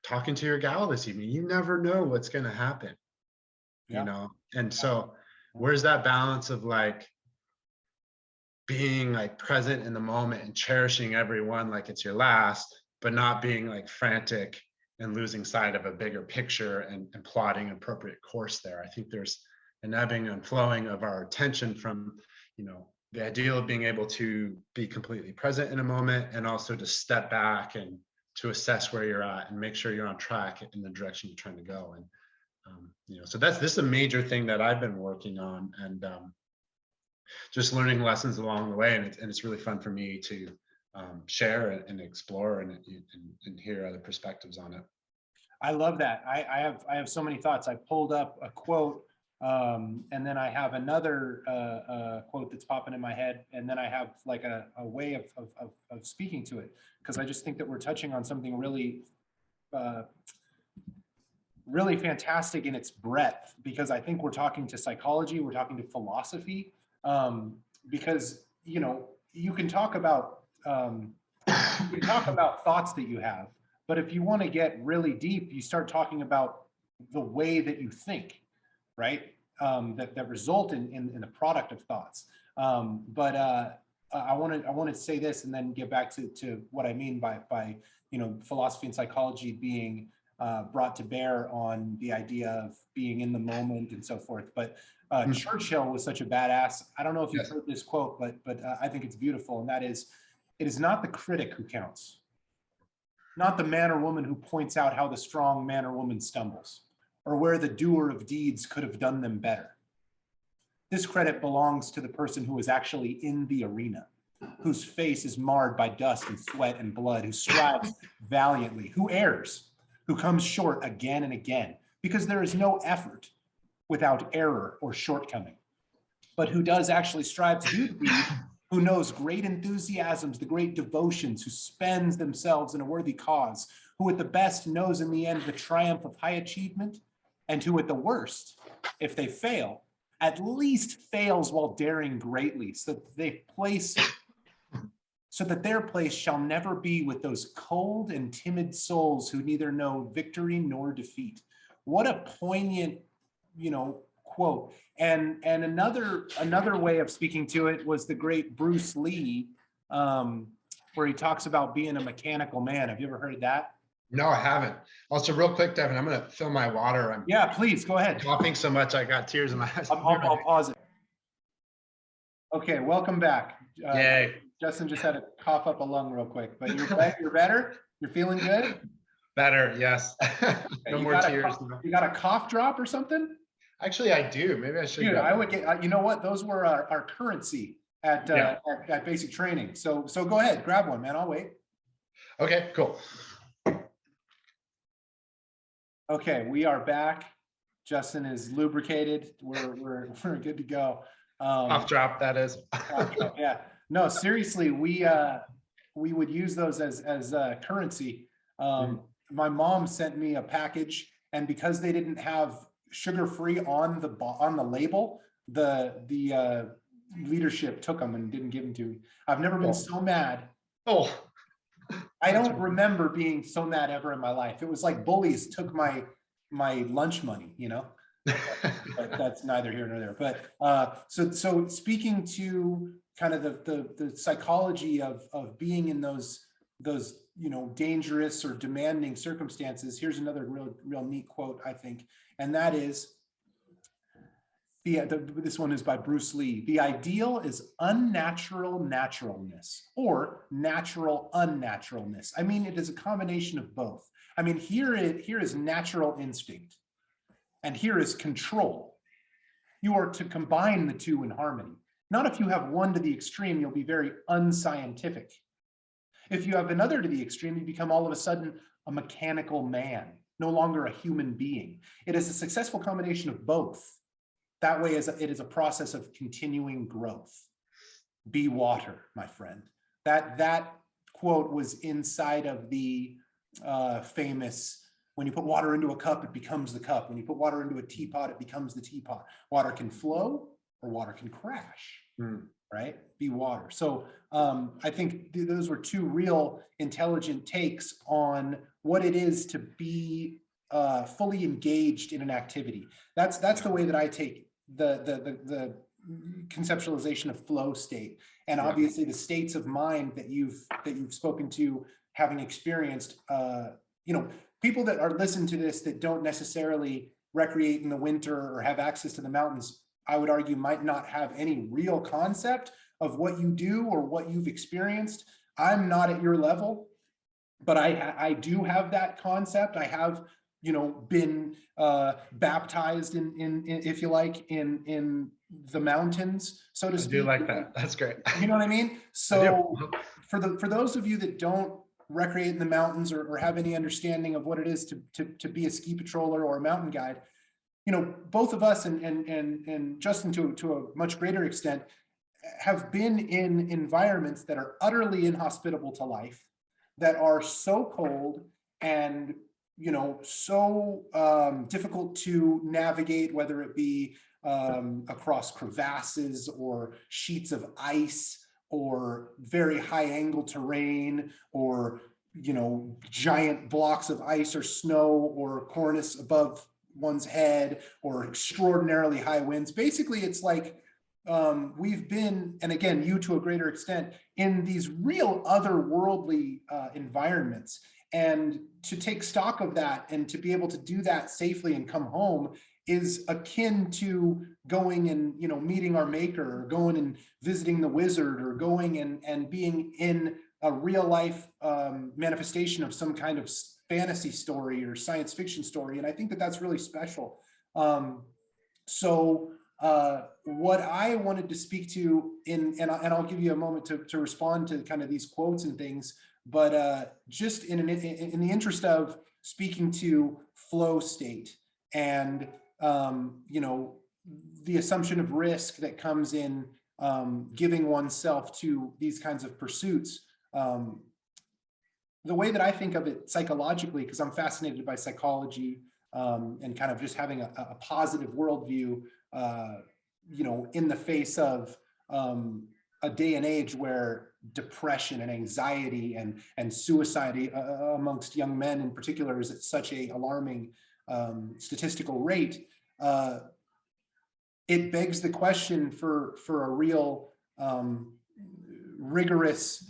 talking to your gal this evening. You never know what's going to happen, you know. And so where's that balance of like being like present in the moment and cherishing everyone like it's your last, but not being like frantic and losing sight of a bigger picture and plotting an appropriate course there. I think there's an ebbing and flowing of our attention from, you know, the ideal of being able to be completely present in a moment, and also to step back and to assess where you're at and make sure you're on track in the direction you're trying to go. And, you know, so this is a major thing that I've been working on, and just learning lessons along the way. And it's really fun for me to share and explore and hear other perspectives on it. I love that. I have so many thoughts. I pulled up a quote, and then I have another quote that's popping in my head, and then I have like a way of speaking to it, because I just think that we're touching on something really really fantastic in its breadth, because I think we're talking to psychology, we're talking to philosophy, because, you know, you can talk about thoughts that you have, but if you want to get really deep, you start talking about the way that you think, right? That result in the product of thoughts. But I want to say this and then get back to what I mean by you know, philosophy and psychology being brought to bear on the idea of being in the moment and so forth. But Churchill was such a badass. I don't know if you've heard this quote, but I think it's beautiful. And that is, it is not the critic who counts, not the man or woman who points out how the strong man or woman stumbles, or where the doer of deeds could have done them better. This credit belongs to the person who is actually in the arena, whose face is marred by dust and sweat and blood, who strives valiantly, who errs, who comes short again and again, because there is no effort without error or shortcoming, but who does actually strive to do the deed, who knows great enthusiasms, the great devotions, who spends themselves in a worthy cause, who at the best knows in the end the triumph of high achievement, and who at the worst, if they fail, at least fails while daring greatly, so that their place shall never be with those cold and timid souls who neither know victory nor defeat. What a poignant, quote. And another way of speaking to it was the great Bruce Lee, where he talks about being a mechanical man. Have you ever heard that? No, I haven't. Also, real quick, Devin, I'm going to fill my water. Yeah, please go ahead. Coughing so much, I got tears in my eyes. I'll pause it. Okay, welcome back. Yay. Justin just had to cough up a lung real quick, but you're better? You're feeling good? Better, yes. No more tears. You got a cough drop or something? Actually, I do. Maybe I should. Dude, I would get, you know what? Those were our currency at basic training. So go ahead, grab one, man. I'll wait. Okay, cool. Okay, we are back. Justin is lubricated. We're good to go. Cough drop, that is. Yeah. No, seriously, we would use those as currency. My mom sent me a package, and because they didn't have sugar-free on the label, the leadership took them and didn't give them to me. I've never been so mad. Oh, I don't remember being so mad ever in my life. It was like bullies took my lunch money, but that's neither here nor there. But so speaking to kind of the psychology of being in those dangerous or demanding circumstances, here's another real neat quote, I think, and that is this one is by Bruce Lee. The ideal is unnatural naturalness, or natural unnaturalness. I mean, it is a combination of both. I mean, here is natural instinct, and here is control. You are to combine the two in harmony. Not if you have one to the extreme, you'll be very unscientific. If you have another to the extreme, you become all of a sudden a mechanical man, no longer a human being. It is a successful combination of both. That way, it is a process of continuing growth. Be water, my friend. That quote was inside of the famous, when you put water into a cup, it becomes the cup. When you put water into a teapot, it becomes the teapot. Water can flow or water can crash, right? Be water. So I think those were two real intelligent takes on what it is to be fully engaged in an activity. That's the way that I take the conceptualization of flow state, and obviously the states of mind that you've spoken to, having experienced. People that are listening to this that don't necessarily recreate in the winter or have access to the mountains, I would argue might not have any real concept of what you do or what you've experienced. I'm not at your level, but I do have that concept. I have been baptized in if you like, in the mountains, so to speak. I do like that. That's great. You know what I mean? So for those of you that don't recreate in the mountains or have any understanding of what it is to be a ski patroller or a mountain guide, both of us and Justin to a much greater extent have been in environments that are utterly inhospitable to life, that are so cold and so difficult to navigate, whether it be across crevasses or sheets of ice or very high angle terrain, or giant blocks of ice or snow or cornice above one's head, or extraordinarily high winds. Basically, it's like we've been, and again, you to a greater extent, in these real otherworldly environments. And to take stock of that and to be able to do that safely and come home is akin to going and, you know, meeting our maker, or going and visiting the wizard, or going and being in a real life manifestation of some kind of fantasy story or science fiction story. And I think that that's really special. What I wanted to speak to and I'll give you a moment to respond to kind of these quotes and things, but just in the interest of speaking to flow state and, you know, the assumption of risk that comes in giving oneself to these kinds of pursuits. The way that I think of it psychologically, because I'm fascinated by psychology and kind of just having a positive worldview, you know, in the face of a day and age where depression and anxiety and suicide amongst young men in particular is at such a alarming statistical rate. It begs the question for a real rigorous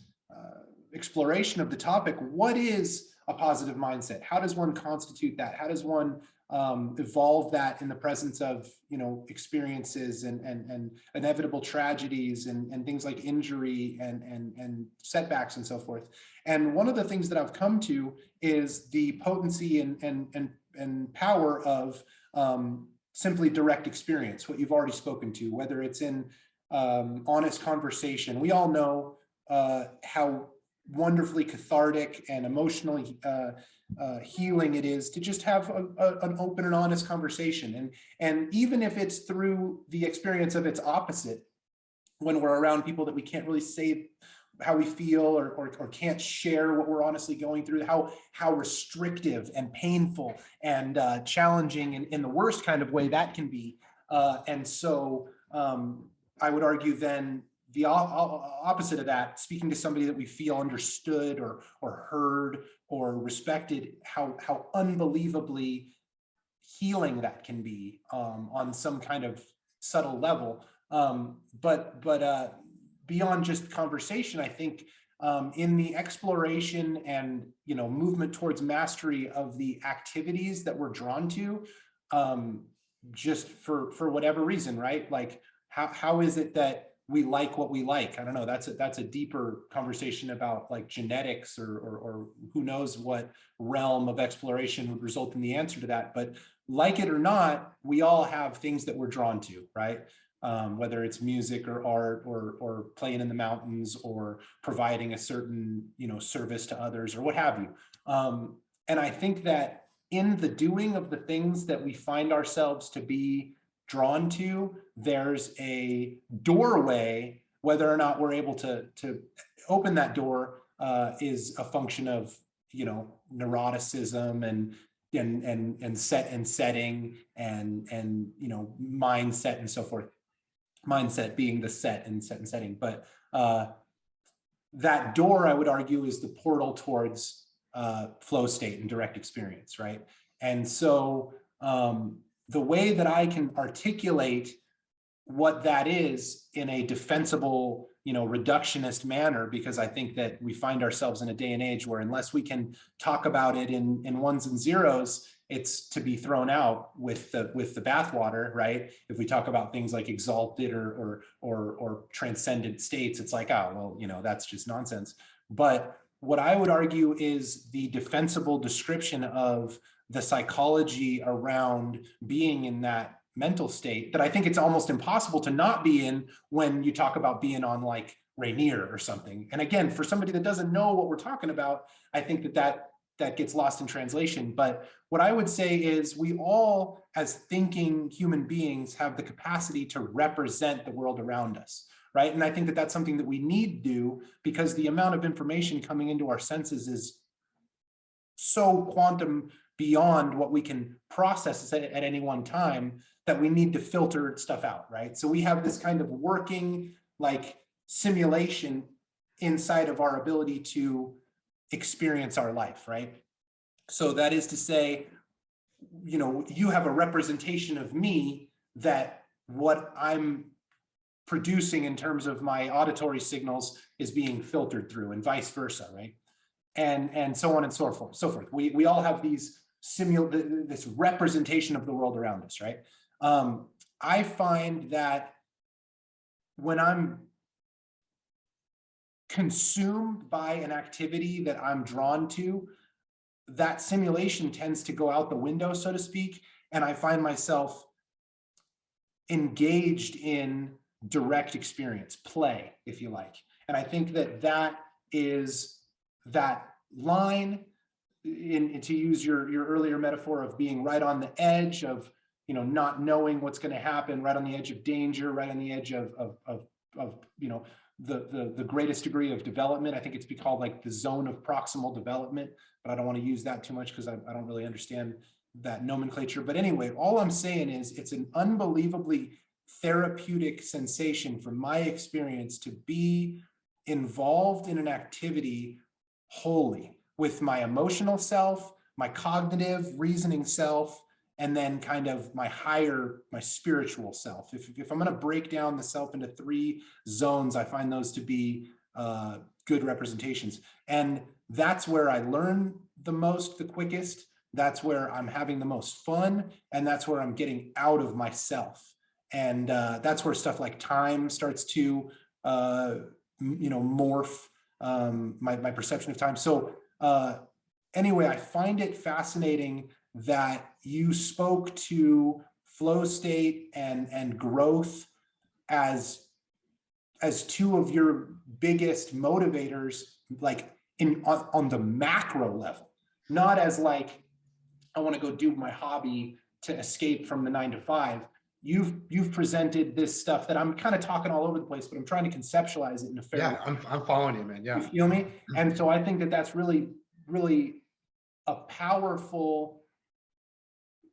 exploration of the topic. What is a positive mindset? How does one constitute that? How does one evolve that in the presence of, you know, experiences and inevitable tragedies and things like injury and setbacks and so forth? And one of the things that I've come to is the potency and power of simply direct experience, what you've already spoken to, whether it's in honest conversation. We all know how wonderfully cathartic and emotionally healing it is to just have an open and honest conversation. And even if it's through the experience of its opposite, when we're around people that we can't really say how we feel or can't share what we're honestly going through, how restrictive and painful and challenging in the worst kind of way that can be. And so I would argue then the opposite of that, speaking to somebody that we feel understood or heard or respected, how unbelievably healing that can be on some kind of subtle level. But beyond just conversation, I think in the exploration and, you know, movement towards mastery of the activities that we're drawn to, just for whatever reason, right? Like how is it that we like what we like? I don't know. That's a deeper conversation about like genetics or who knows what realm of exploration would result in the answer to that. But like it or not, we all have things that we're drawn to, right? Whether it's music or art or playing in the mountains or providing a certain, you know, service to others or what have you. And I think that in the doing of the things that we find ourselves to be drawn to, there's a doorway. Whether or not we're able to open that door is a function of, you know, neuroticism and setting and you know, mindset and so forth. Mindset being the set and setting, but that door, I would argue, is the portal towards flow state and direct experience, right? And so the way that I can articulate what that is in a defensible, you know, reductionist manner, because I think that we find ourselves in a day and age where unless we can talk about it in ones and zeros, it's to be thrown out with the bathwater, right? If we talk about things like exalted or transcendent states, it's like, oh, well, you know, that's just nonsense. But what I would argue is the defensible description of the psychology around being in that mental state that I think it's almost impossible to not be in when you talk about being on like Rainier or something. And again, for somebody that doesn't know what we're talking about, I think that gets lost in translation. But what I would say is we all, as thinking human beings, have the capacity to represent the world around us, right? And I think that that's something that we need to do because the amount of information coming into our senses is so quantum beyond what we can process at any one time that we need to filter stuff out, right? So we have this kind of working like simulation inside of our ability to experience our life, right? So that is to say, you know, you have a representation of me that what I'm producing in terms of my auditory signals is being filtered through and vice versa, right? and so on and so forth. We all have these this representation of the world around us, right? I find that when I'm consumed by an activity that I'm drawn to, that simulation tends to go out the window, so to speak, and I find myself engaged in direct experience, play, if you like. And I think that that is that line, to use your earlier metaphor of being right on the edge of, you know, not knowing what's going to happen, right on the edge of danger, right on the edge of you know, the greatest degree of development. I think it's called like the zone of proximal development, but I don't want to use that too much because I don't really understand that nomenclature. But anyway, all I'm saying is it's an unbelievably therapeutic sensation from my experience to be involved in an activity wholly with my emotional self, my cognitive reasoning self, and then kind of my spiritual self. If I'm going to break down the self into 3 zones, I find those to be good representations. And that's where I learn the most, the quickest. That's where I'm having the most fun. And that's where I'm getting out of myself. And that's where stuff like time starts to, you know, morph my perception of time. So anyway, I find it fascinating that you spoke to flow state and growth as 2 of your biggest motivators, like on the macro level, not as like, I want to go do my hobby to escape from the 9 to 5. You've presented this stuff that I'm kind of talking all over the place, but I'm trying to conceptualize it in a fair way. I'm following you, man. Yeah. You feel me? And so I think that that's really, really a powerful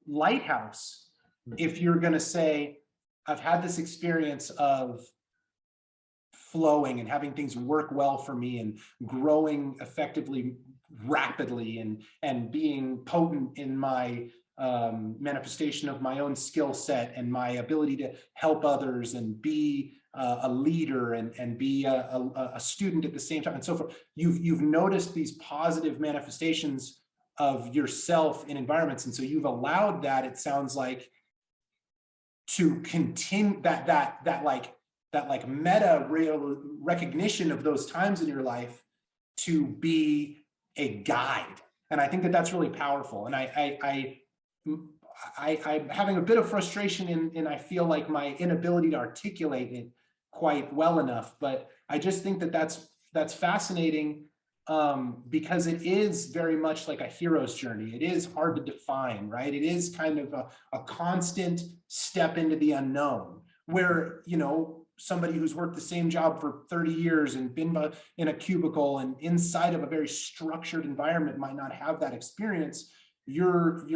lighthouse. If you're going to say, I've had this experience of flowing and having things work well for me and growing effectively, rapidly, and being potent in my manifestation of my own skill set and my ability to help others and be a leader and be a student at the same time and so forth. You've noticed these positive manifestations of yourself in environments, and so you've allowed that, it sounds like, to continue that meta real recognition of those times in your life to be a guide. And I think that that's really powerful. And I'm having a bit of frustration in I feel like my inability to articulate it quite well enough, but I just think that that's fascinating, because it is very much like a hero's journey. It is hard to define, right? It is kind of a constant step into the unknown where, you know, somebody who's worked the same job for 30 years and been in a cubicle and inside of a very structured environment might not have that experience. You're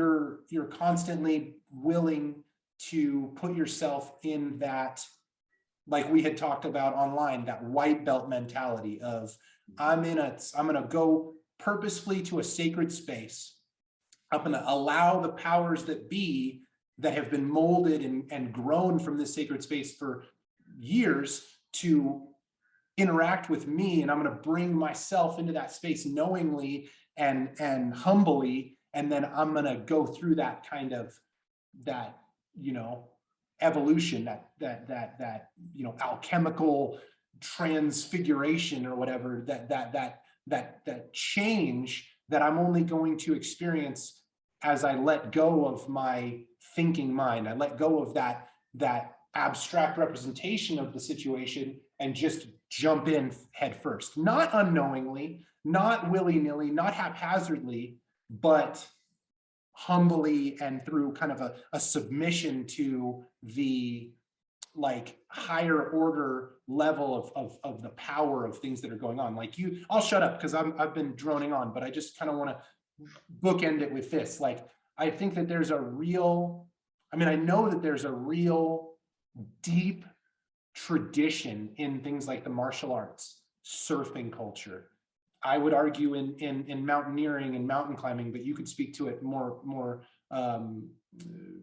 constantly willing to put yourself in that, like we had talked about online, that white belt mentality of I'm going to go purposefully to a sacred space. I'm going to allow the powers that be that have been molded and grown from this sacred space for years to interact with me. And I'm going to bring myself into that space knowingly and humbly. And then I'm going to go through that kind of, that, you know, evolution, that, you know, alchemical transfiguration or whatever, that change that I'm only going to experience as I let go of my thinking mind. I let go of that abstract representation of the situation and just jump in head first, not unknowingly, not willy-nilly, not haphazardly, but humbly and through kind of a submission to the like higher order level of the power of things that are going on. Like I'll shut up because I've been droning on, but I just kind of want to bookend it with this. Like, I think that there's a real, I know that there's a real deep tradition in things like the martial arts, surfing culture. I would argue in mountaineering and mountain climbing, but you could speak to it more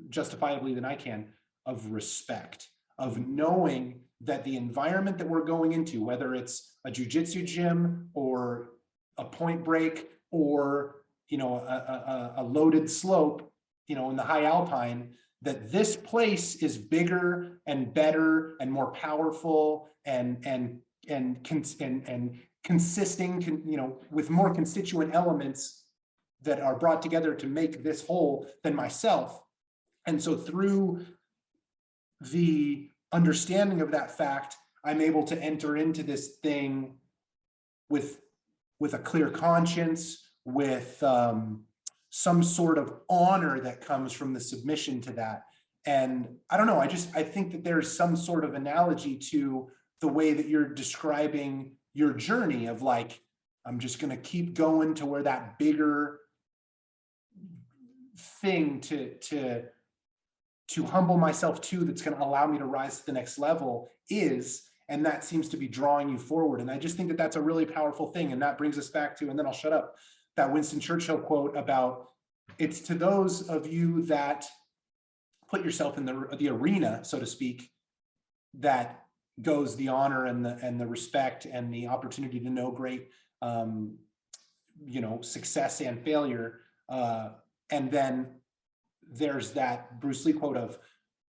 justifiably than I can, of respect, of knowing that the environment that we're going into, whether it's a jujitsu gym or a point break or, a loaded slope, in the high alpine, that this place is bigger and better and more powerful and consisting, with more constituent elements that are brought together to make this whole than myself. And so through the understanding of that fact, I'm able to enter into this thing with a clear conscience, with some sort of honor that comes from the submission to that. And I don't know, I think that there's some sort of analogy to the way that you're describing your journey of like, I'm just going to keep going to where that bigger thing to humble myself to, that's going to allow me to rise to the next level is. And that seems to be drawing you forward. And I just think that that's a really powerful thing. And that brings us back to, and then I'll shut up, that Winston Churchill quote about, it's to those of you that put yourself in the arena, so to speak, that goes the honor and the respect and the opportunity to know great, success and failure. And then there's that Bruce Lee quote of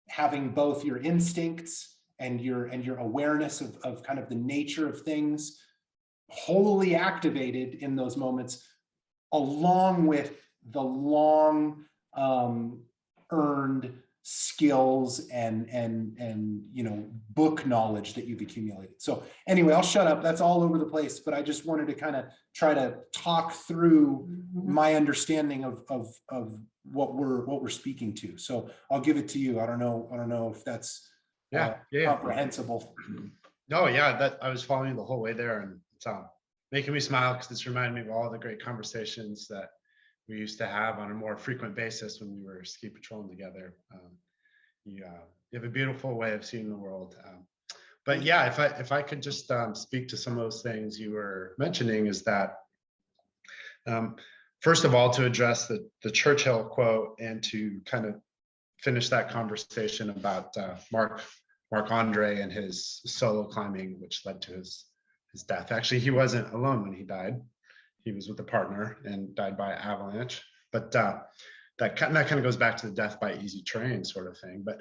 having both your instincts and your awareness of kind of the nature of things wholly activated in those moments, along with the long earned skills and book knowledge that you've accumulated. So anyway, I'll shut up. That's all over the place, but I just wanted to kind of try to talk through my understanding of what we're speaking to. So I'll give it to you. I don't know if that's comprehensible. No, yeah, that I was following the whole way there, and it's making me smile because it's reminding me of all the great conversations that we used to have on a more frequent basis when we were ski patrolling together. You have a beautiful way of seeing the world. But yeah, if I could just speak to some of those things you were mentioning, is that first of all, to address the Churchill quote and to kind of finish that conversation about Marc Andre and his solo climbing, which led to his death. Actually, he wasn't alone when he died. He was with a partner and died by avalanche. But that kind of goes back to the death by easy train sort of thing. But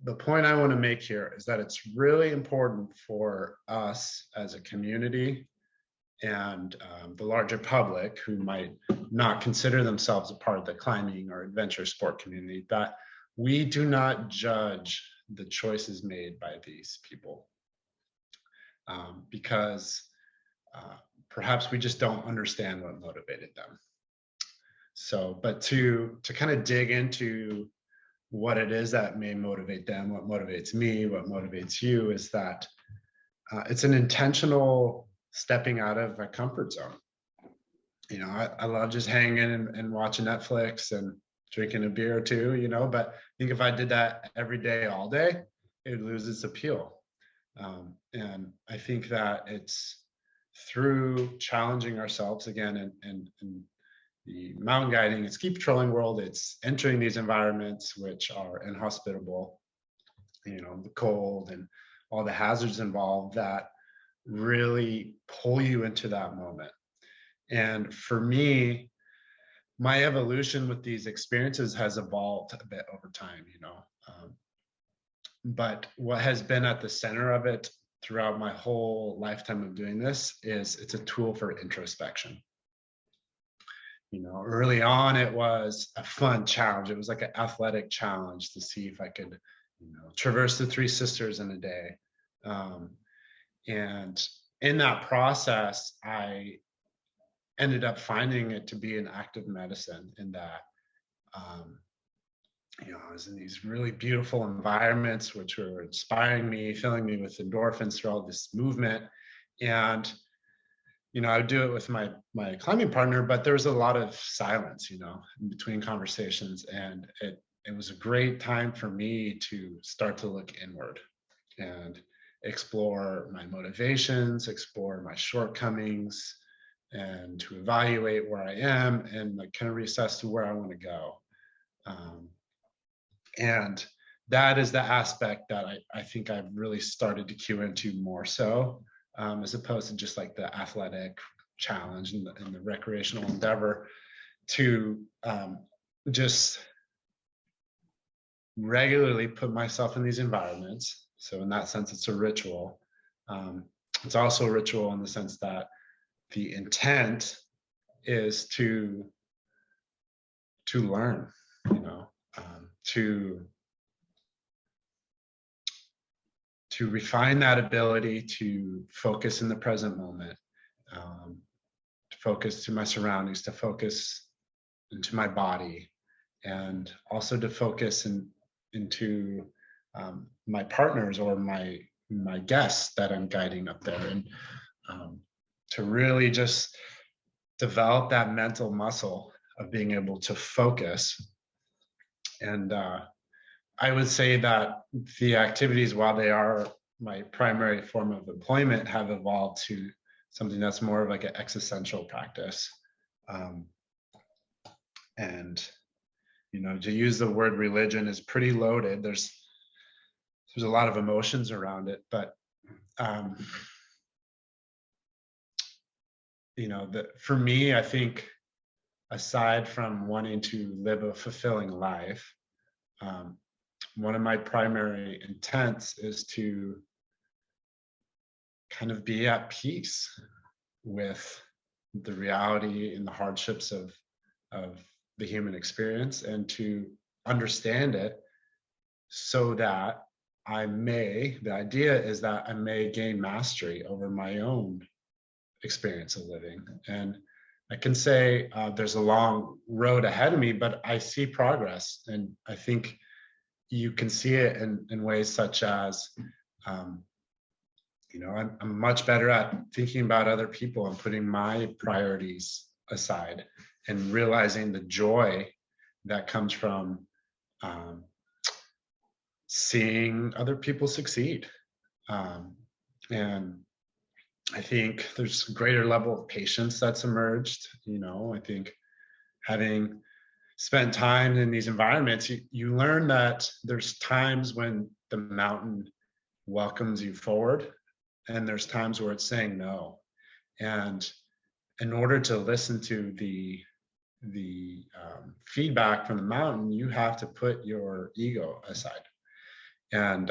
the point I want to make here is that it's really important for us as a community and the larger public who might not consider themselves a part of the climbing or adventure sport community, that we do not judge the choices made by these people, because perhaps we just don't understand what motivated them. So, but to kind of dig into what it is that may motivate them, what motivates me, what motivates you, is that it's an intentional stepping out of a comfort zone. I love just hanging and watching Netflix and drinking a beer or two, but I think if I did that every day, all day, it would lose its appeal. And I think that it's through challenging ourselves again and the mountain guiding and ski patrolling world, it's entering these environments which are inhospitable, the cold and all the hazards involved, that really pull you into that moment. And for me, my evolution with these experiences has evolved a bit over time, but what has been at the center of it throughout my whole lifetime of doing this is it's a tool for introspection. Early on, it was a fun challenge. It was like an athletic challenge to see if I could, traverse the Three Sisters in a day. And in that process, I ended up finding it to be an active medicine, in that, I was in these really beautiful environments which were inspiring me, filling me with endorphins through all this movement. And I would do it with my climbing partner, but there was a lot of silence, in between conversations. And it was a great time for me to start to look inward and explore my motivations, explore my shortcomings, and to evaluate where I am and kind of reassess to where I want to go. And that is the aspect that I think I've really started to cue into more so, as opposed to just like the athletic challenge and the recreational endeavor to just regularly put myself in these environments. So in that sense, it's a ritual. It's also a ritual in the sense that the intent is to learn, you know, to refine that ability to focus in the present moment, to focus to my surroundings, to focus into my body, and also to focus into my partners or my guests that I'm guiding up there, and to really just develop that mental muscle of being able to focus. And I would say that the activities, while they are my primary form of employment, have evolved to something that's more of like an existential practice. And, you know, to use the word religion is pretty loaded. There's a lot of emotions around it, but you know, for me, I think aside from wanting to live a fulfilling life, one of my primary intents is to kind of be at peace with the reality and the hardships of the human experience, and to understand it so that the idea is that I may gain mastery over my own experience of living. And I can say there's a long road ahead of me, but I see progress. And I think you can see it in ways such as, you know, I'm much better at thinking about other people and putting my priorities aside, and realizing the joy that comes from seeing other people succeed. And I think there's a greater level of patience that's emerged. You know, I think having spent time in these environments, you learn that there's times when the mountain welcomes you forward, and there's times where it's saying no. And in order to listen to the feedback from the mountain, you have to put your ego aside. And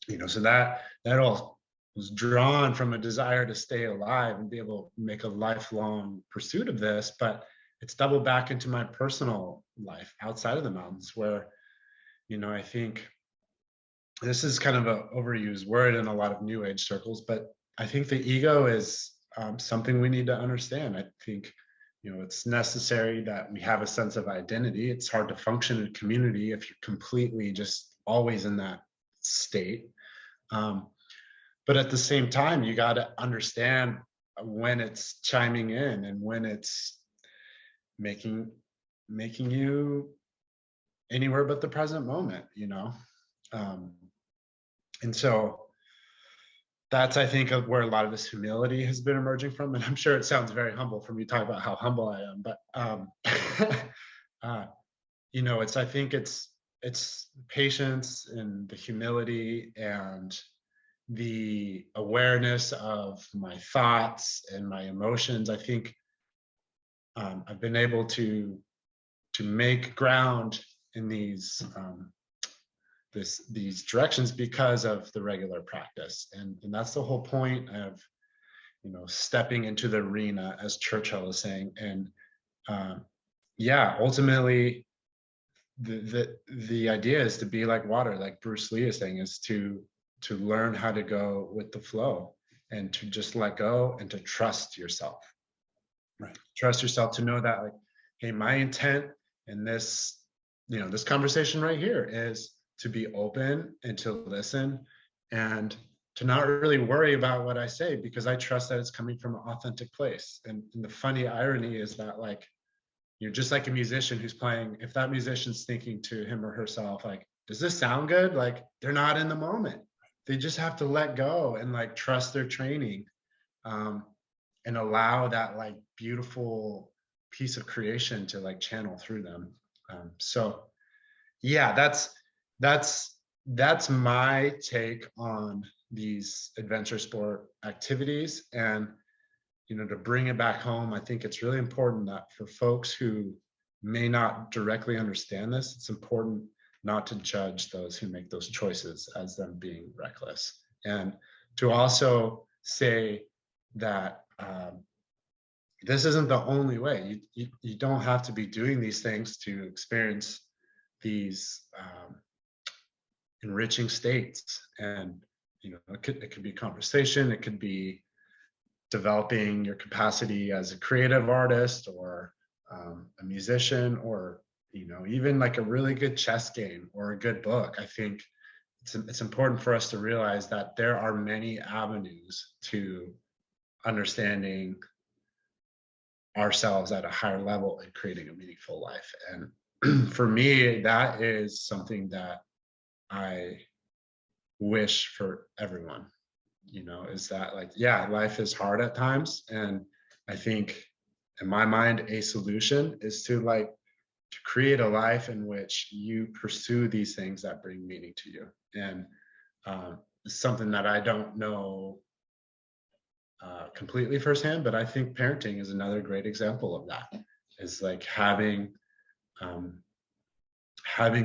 you know, so that all was drawn from a desire to stay alive and be able to make a lifelong pursuit of this. But it's doubled back into my personal life outside of the mountains, where, you know, I think this is kind of an overused word in a lot of new age circles, but I think the ego is something we need to understand. I think, you know, it's necessary that we have a sense of identity. It's hard to function in a community if you're completely just always in that state. But at the same time, you got to understand when it's chiming in and when it's making you anywhere but the present moment, you know. And so that's, I think, of where a lot of this humility has been emerging from. And I'm sure it sounds very humble for me to talk about how humble I am, but you know, I think it's patience and the humility and the awareness of my thoughts and my emotions. I think I've been able to make ground in these directions because of the regular practice, and that's the whole point of, you know, stepping into the arena, as Churchill is saying. And yeah, ultimately the idea is to be like water, like Bruce Lee is saying, is to learn how to go with the flow and to just let go and to trust yourself. Right. Trust yourself to know that, like, hey, my intent in this, you know, this conversation right here is to be open and to listen and to not really worry about what I say, because I trust that it's coming from an authentic place. And the funny irony is that, like, you're just like a musician who's playing, if that musician's thinking to him or herself, like, does this sound good? Like, they're not in the moment. They just have to let go and like trust their training, and allow that like beautiful piece of creation to like channel through them. So yeah, that's my take on these adventure sport activities. And to bring it back home, I think it's really important that for folks who may not directly understand this, it's important not to judge those who make those choices as them being reckless. And to also say that this isn't the only way. You don't have to be doing these things to experience these enriching states. And it could be conversation, it could be developing your capacity as a creative artist, or a musician, or even like a really good chess game or a good book. I think it's important for us to realize that there are many avenues to understanding ourselves at a higher level and creating a meaningful life. And for me, that is something that I wish for everyone, is that, like, yeah, life is hard at times. And I think in my mind, a solution is to create a life in which you pursue these things that bring meaning to you. And it's something that I don't know completely firsthand, but I think parenting is another great example of that. Is like having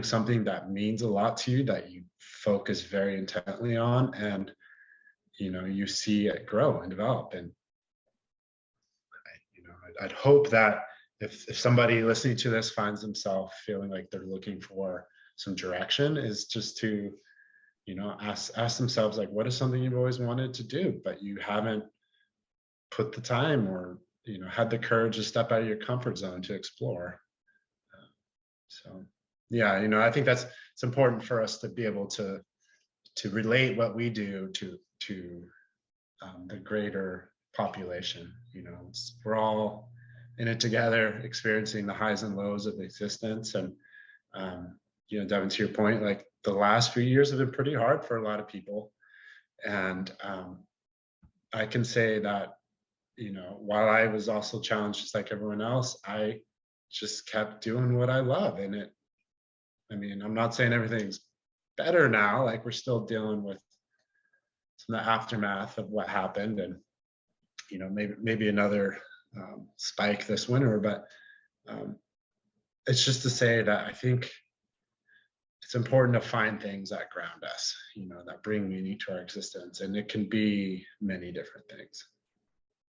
something that means a lot to you, that you focus very intently on, and you see it grow and develop. And I'd hope that if somebody listening to this finds themselves feeling like they're looking for some direction, is just to ask themselves, like, what is something you've always wanted to do but you haven't put the time, or had the courage to step out of your comfort zone to explore. So yeah, I think it's important for us to be able to relate what we do to the greater population. We're all in it together, experiencing the highs and lows of existence. And Devin, to your point, like, the last few years have been pretty hard for a lot of people. And I can say that while I was also challenged just like everyone else, I just kept doing what I love. And I'm not saying everything's better now. Like, we're still dealing with some of the aftermath of what happened, and maybe another spike this winter. But it's just to say that I think it's important to find things that ground us, that bring meaning to our existence, and it can be many different things.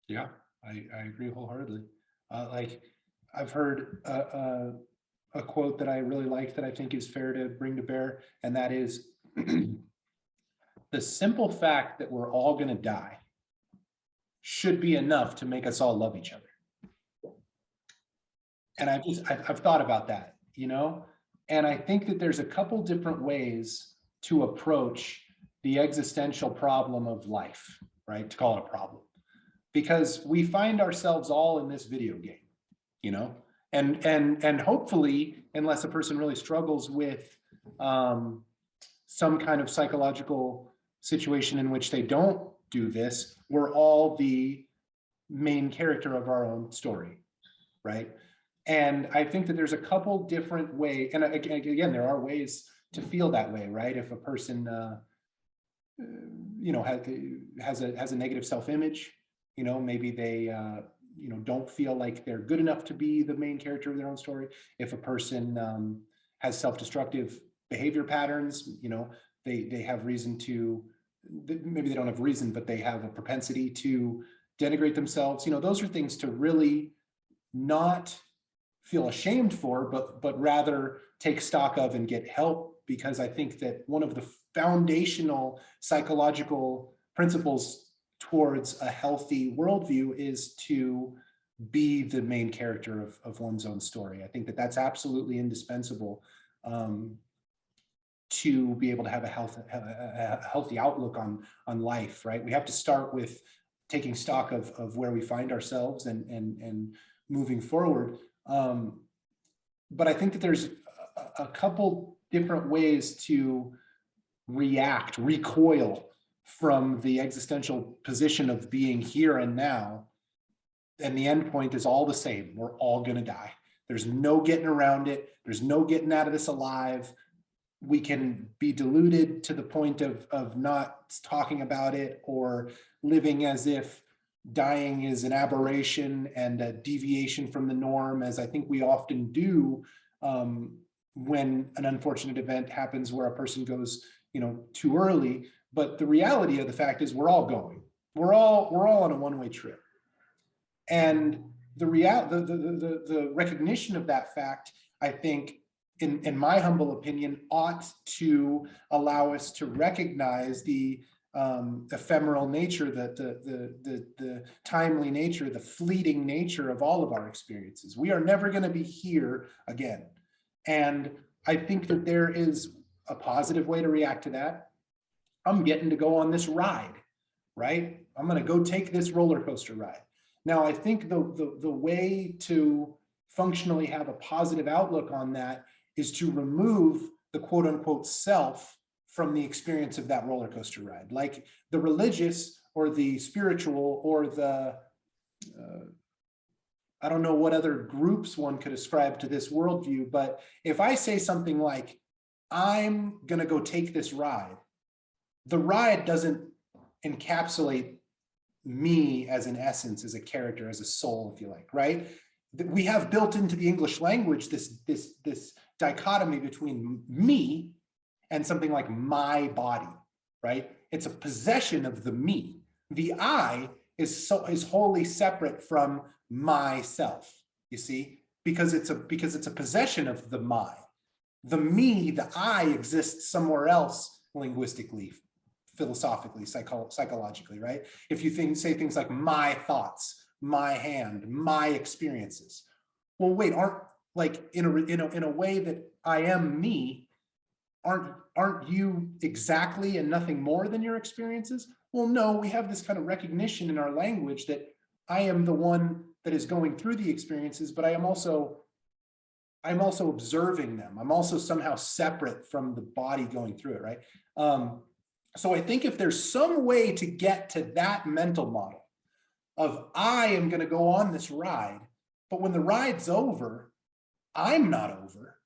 Yeah, I agree wholeheartedly. Like, I've heard a quote that I really like that I think is fair to bring to bear, and that is the simple fact that we're all going to die should be enough to make us all love each other. And I've thought about that, and I think that there's a couple different ways to approach the existential problem of life, right? To call it a problem, because we find ourselves all in this video game, and hopefully, unless a person really struggles with some kind of psychological situation in which they don't do this, we're all the main character of our own story, right? And I think that there's a couple different ways, and again, there are ways to feel that way, right? If a person, has a negative self-image, maybe they, don't feel like they're good enough to be the main character of their own story. If a person has self-destructive behavior patterns, they have reason to, maybe they don't have reason, but they have a propensity to denigrate themselves. Those are things to really not feel ashamed for, but rather take stock of and get help, because I think that one of the foundational psychological principles towards a healthy worldview is to be the main character of one's own story. I think that that's absolutely indispensable to be able to have a healthy outlook on life, right? We have to start with taking stock of where we find ourselves and moving forward. But I think that there's a couple different ways to recoil from the existential position of being here and now. And the end point is all the same. We're all going to die. There's no getting around it. There's no getting out of this alive. We can be deluded to the point of not talking about it, or living as if dying is an aberration and a deviation from the norm, as I think we often do when an unfortunate event happens where a person goes, too early. But the reality of the fact is we're all going. We're all on a one-way trip. And the recognition of that fact, I think, in my humble opinion, ought to allow us to recognize the ephemeral nature, the timely nature, the fleeting nature of all of our experiences. We are never going to be here again. And I think that there is a positive way to react to that. I'm getting to go on this ride, right? I'm going to go take this roller coaster ride. Now, I think the way to functionally have a positive outlook on that is to remove the quote unquote self from the experience of that roller coaster ride. Like the religious or the spiritual or the, I don't know what other groups one could ascribe to this worldview, but if I say something like, I'm gonna go take this ride, the ride doesn't encapsulate me as an essence, as a character, as a soul, if you like, right? We have built into the English language this dichotomy between me and something like my body, right? It's a possession of the me. The I is wholly separate from myself, you see, because it's a possession of the my. The me, the I, exists somewhere else linguistically, philosophically, psychologically, right? If you say things like my thoughts, my hand, my experiences. Well, wait, aren't like in a way that I am me, aren't you exactly and nothing more than your experiences? Well, no, we have this kind of recognition in our language that I am the one that is going through the experiences, but I'm also observing them. I'm also somehow separate from the body going through it, right? So I think if there's some way to get to that mental model of I am going to go on this ride, but when the ride's over, I'm not over,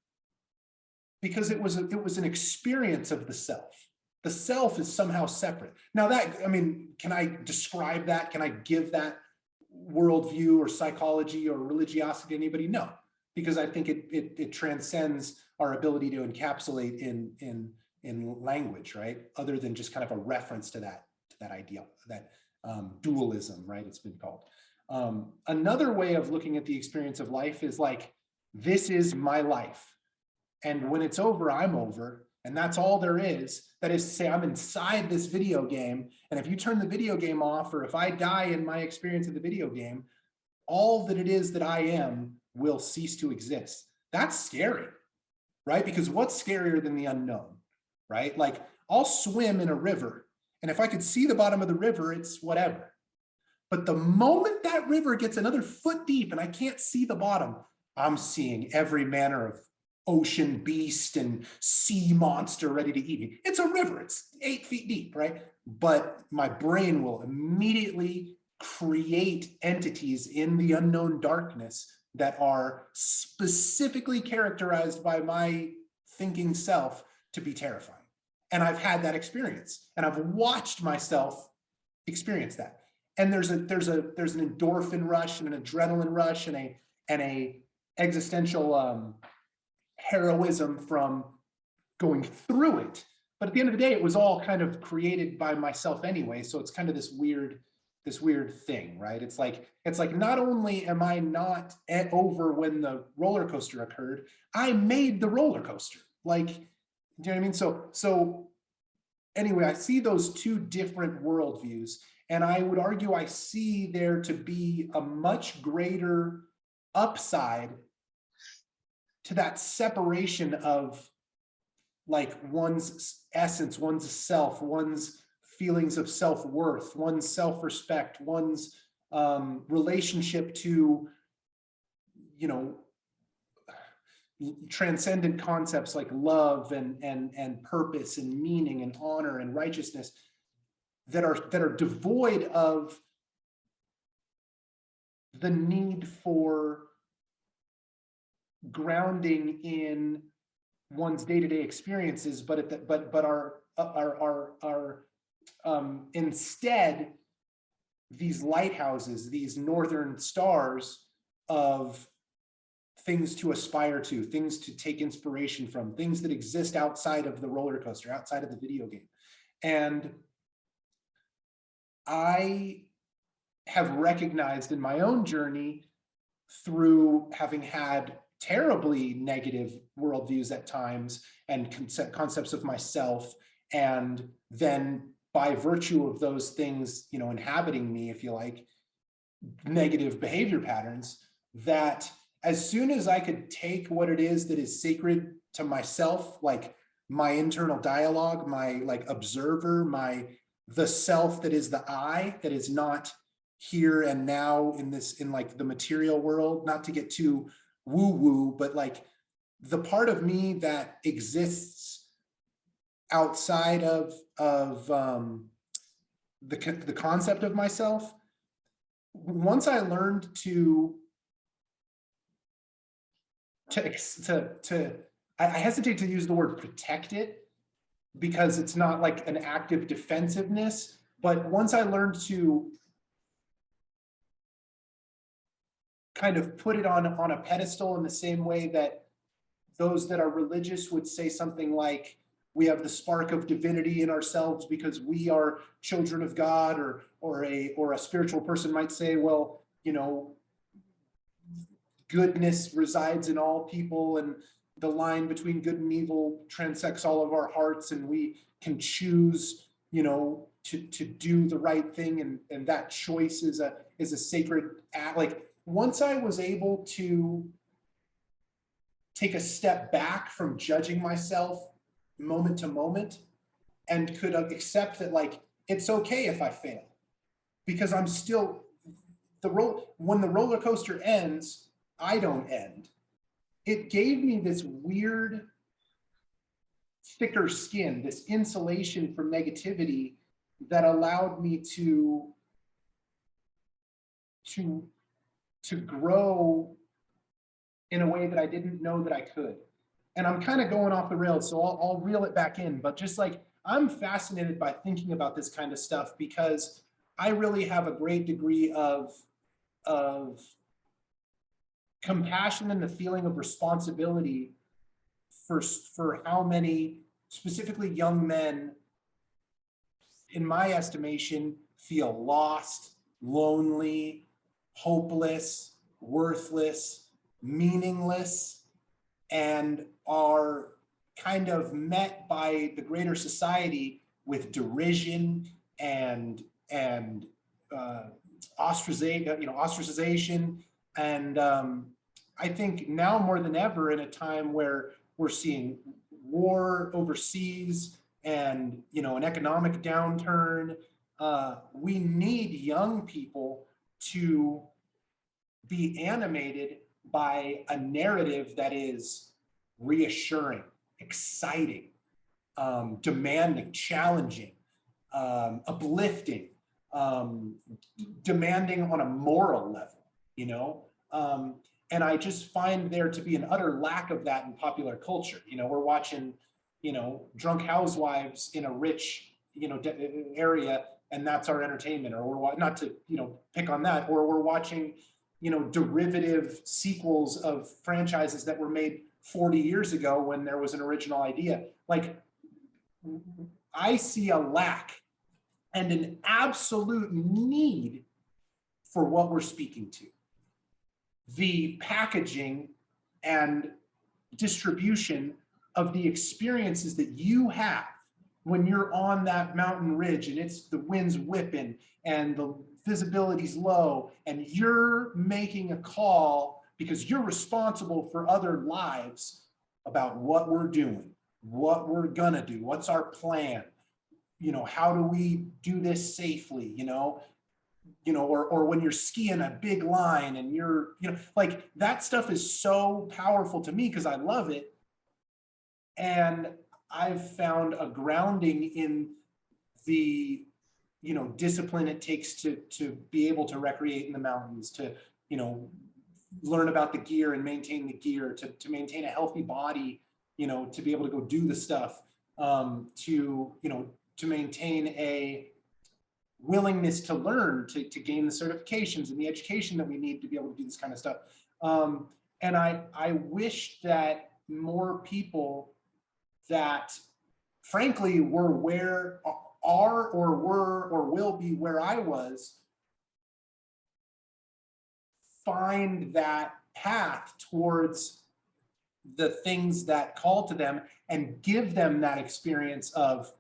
because it was an experience of the self. The self is somehow separate. Now that, I mean, can I describe that? Can I give that worldview or psychology or religiosity to anybody? No, because I think it transcends our ability to encapsulate in language, right? Other than just kind of a reference to that idea, that dualism, right? It's been called. Another way of looking at the experience of life is like, this is my life. And when it's over, I'm over. And that's all there is. That is to say, I'm inside this video game. And if you turn the video game off, or if I die in my experience of the video game, all that it is that I am will cease to exist. That's scary, right? Because what's scarier than the unknown, right? Like I'll swim in a river, and if I could see the bottom of the river, it's whatever. But the moment that river gets another foot deep and I can't see the bottom, I'm seeing every manner of ocean beast and sea monster ready to eat me. It's a river, it's 8 feet deep, right? But my brain will immediately create entities in the unknown darkness that are specifically characterized by my thinking self to be terrifying. And I've had that experience, and I've watched myself experience that. And there's an endorphin rush and an adrenaline rush and a existential heroism from going through it. But at the end of the day, it was all kind of created by myself anyway. So it's kind of this weird thing, right? It's like not only am I not over when the roller coaster occurred, I made the roller coaster. Like, do you know what I mean? So anyway, I see those two different worldviews, and I would argue I see there to be a much greater upside to that separation of like one's essence, one's self, one's feelings of self-worth, one's self-respect, one's relationship to, transcendent concepts like love and purpose and meaning and honor and righteousness that are devoid of the need for grounding in one's day-to-day experiences, but are instead these lighthouses, these northern stars of things to aspire to, things to take inspiration from, things that exist outside of the roller coaster, outside of the video game. And I have recognized in my own journey, through having had terribly negative worldviews at times and concepts of myself, and then by virtue of those things, you know, inhabiting me, if you like, negative behavior patterns, that as soon as I could take what it is that is sacred to myself, like my internal dialogue, my like observer, the self that is the I, that is not here and now in this, in like the material world, not to get too woo woo, but like the part of me that exists outside of the concept of myself. Once I learned I hesitate to use the word protect it, because it's not like an active defensiveness, but once I learned to kind of put it on a pedestal in the same way that those that are religious would say something like, we have the spark of divinity in ourselves because we are children of God, or a spiritual person might say, well, you know, goodness resides in all people, and the line between good and evil transects all of our hearts, and we can choose, you know, to do the right thing, and that choice is a sacred act. Like, once I was able to take a step back from judging myself moment to moment, and could accept that, like, it's okay if I fail, because I'm still when the roller coaster ends, I don't end. It gave me this weird thicker skin, this insulation from negativity, that allowed me to grow in a way that I didn't know that I could. And I'm kind of going off the rails, so I'll reel it back in. But just like, I'm fascinated by thinking about this kind of stuff, because I really have a great degree of compassion and the feeling of responsibility for how many, specifically young men, in my estimation, feel lost, lonely, hopeless, worthless, meaningless, and are kind of met by the greater society with derision and ostracization. And I think now more than ever, in a time where we're seeing war overseas and, you know, an economic downturn, we need young people to be animated by a narrative that is reassuring, exciting, demanding, challenging, uplifting, demanding on a moral level, you know? And I just find there to be an utter lack of that in popular culture. You know, we're watching, you know, drunk housewives in a rich, you know, area, and that's our entertainment. Or we're not to, you know, pick on that, or we're watching, you know, derivative sequels of franchises that were made 40 years ago when there was an original idea. Like, I see a lack and an absolute need for what we're speaking to. The packaging and distribution of the experiences that you have when you're on that mountain ridge and it's the wind's whipping and the visibility's low, and you're making a call because you're responsible for other lives about what we're doing, what we're gonna do, what's our plan, you know, how do we do this safely, you know, or when you're skiing a big line and you're, you know, like, that stuff is so powerful to me because I love it. And I've found a grounding in the, you know, discipline it takes to be able to recreate in the mountains, to, you know, learn about the gear and maintain the gear, to maintain a healthy body, you know, to be able to go do the stuff, to, you know, to maintain a willingness to learn, to gain the certifications and the education that we need to be able to do this kind of stuff. And I wish that more people that frankly were where are or were or will be where I was, find that path towards the things that call to them and give them that experience of,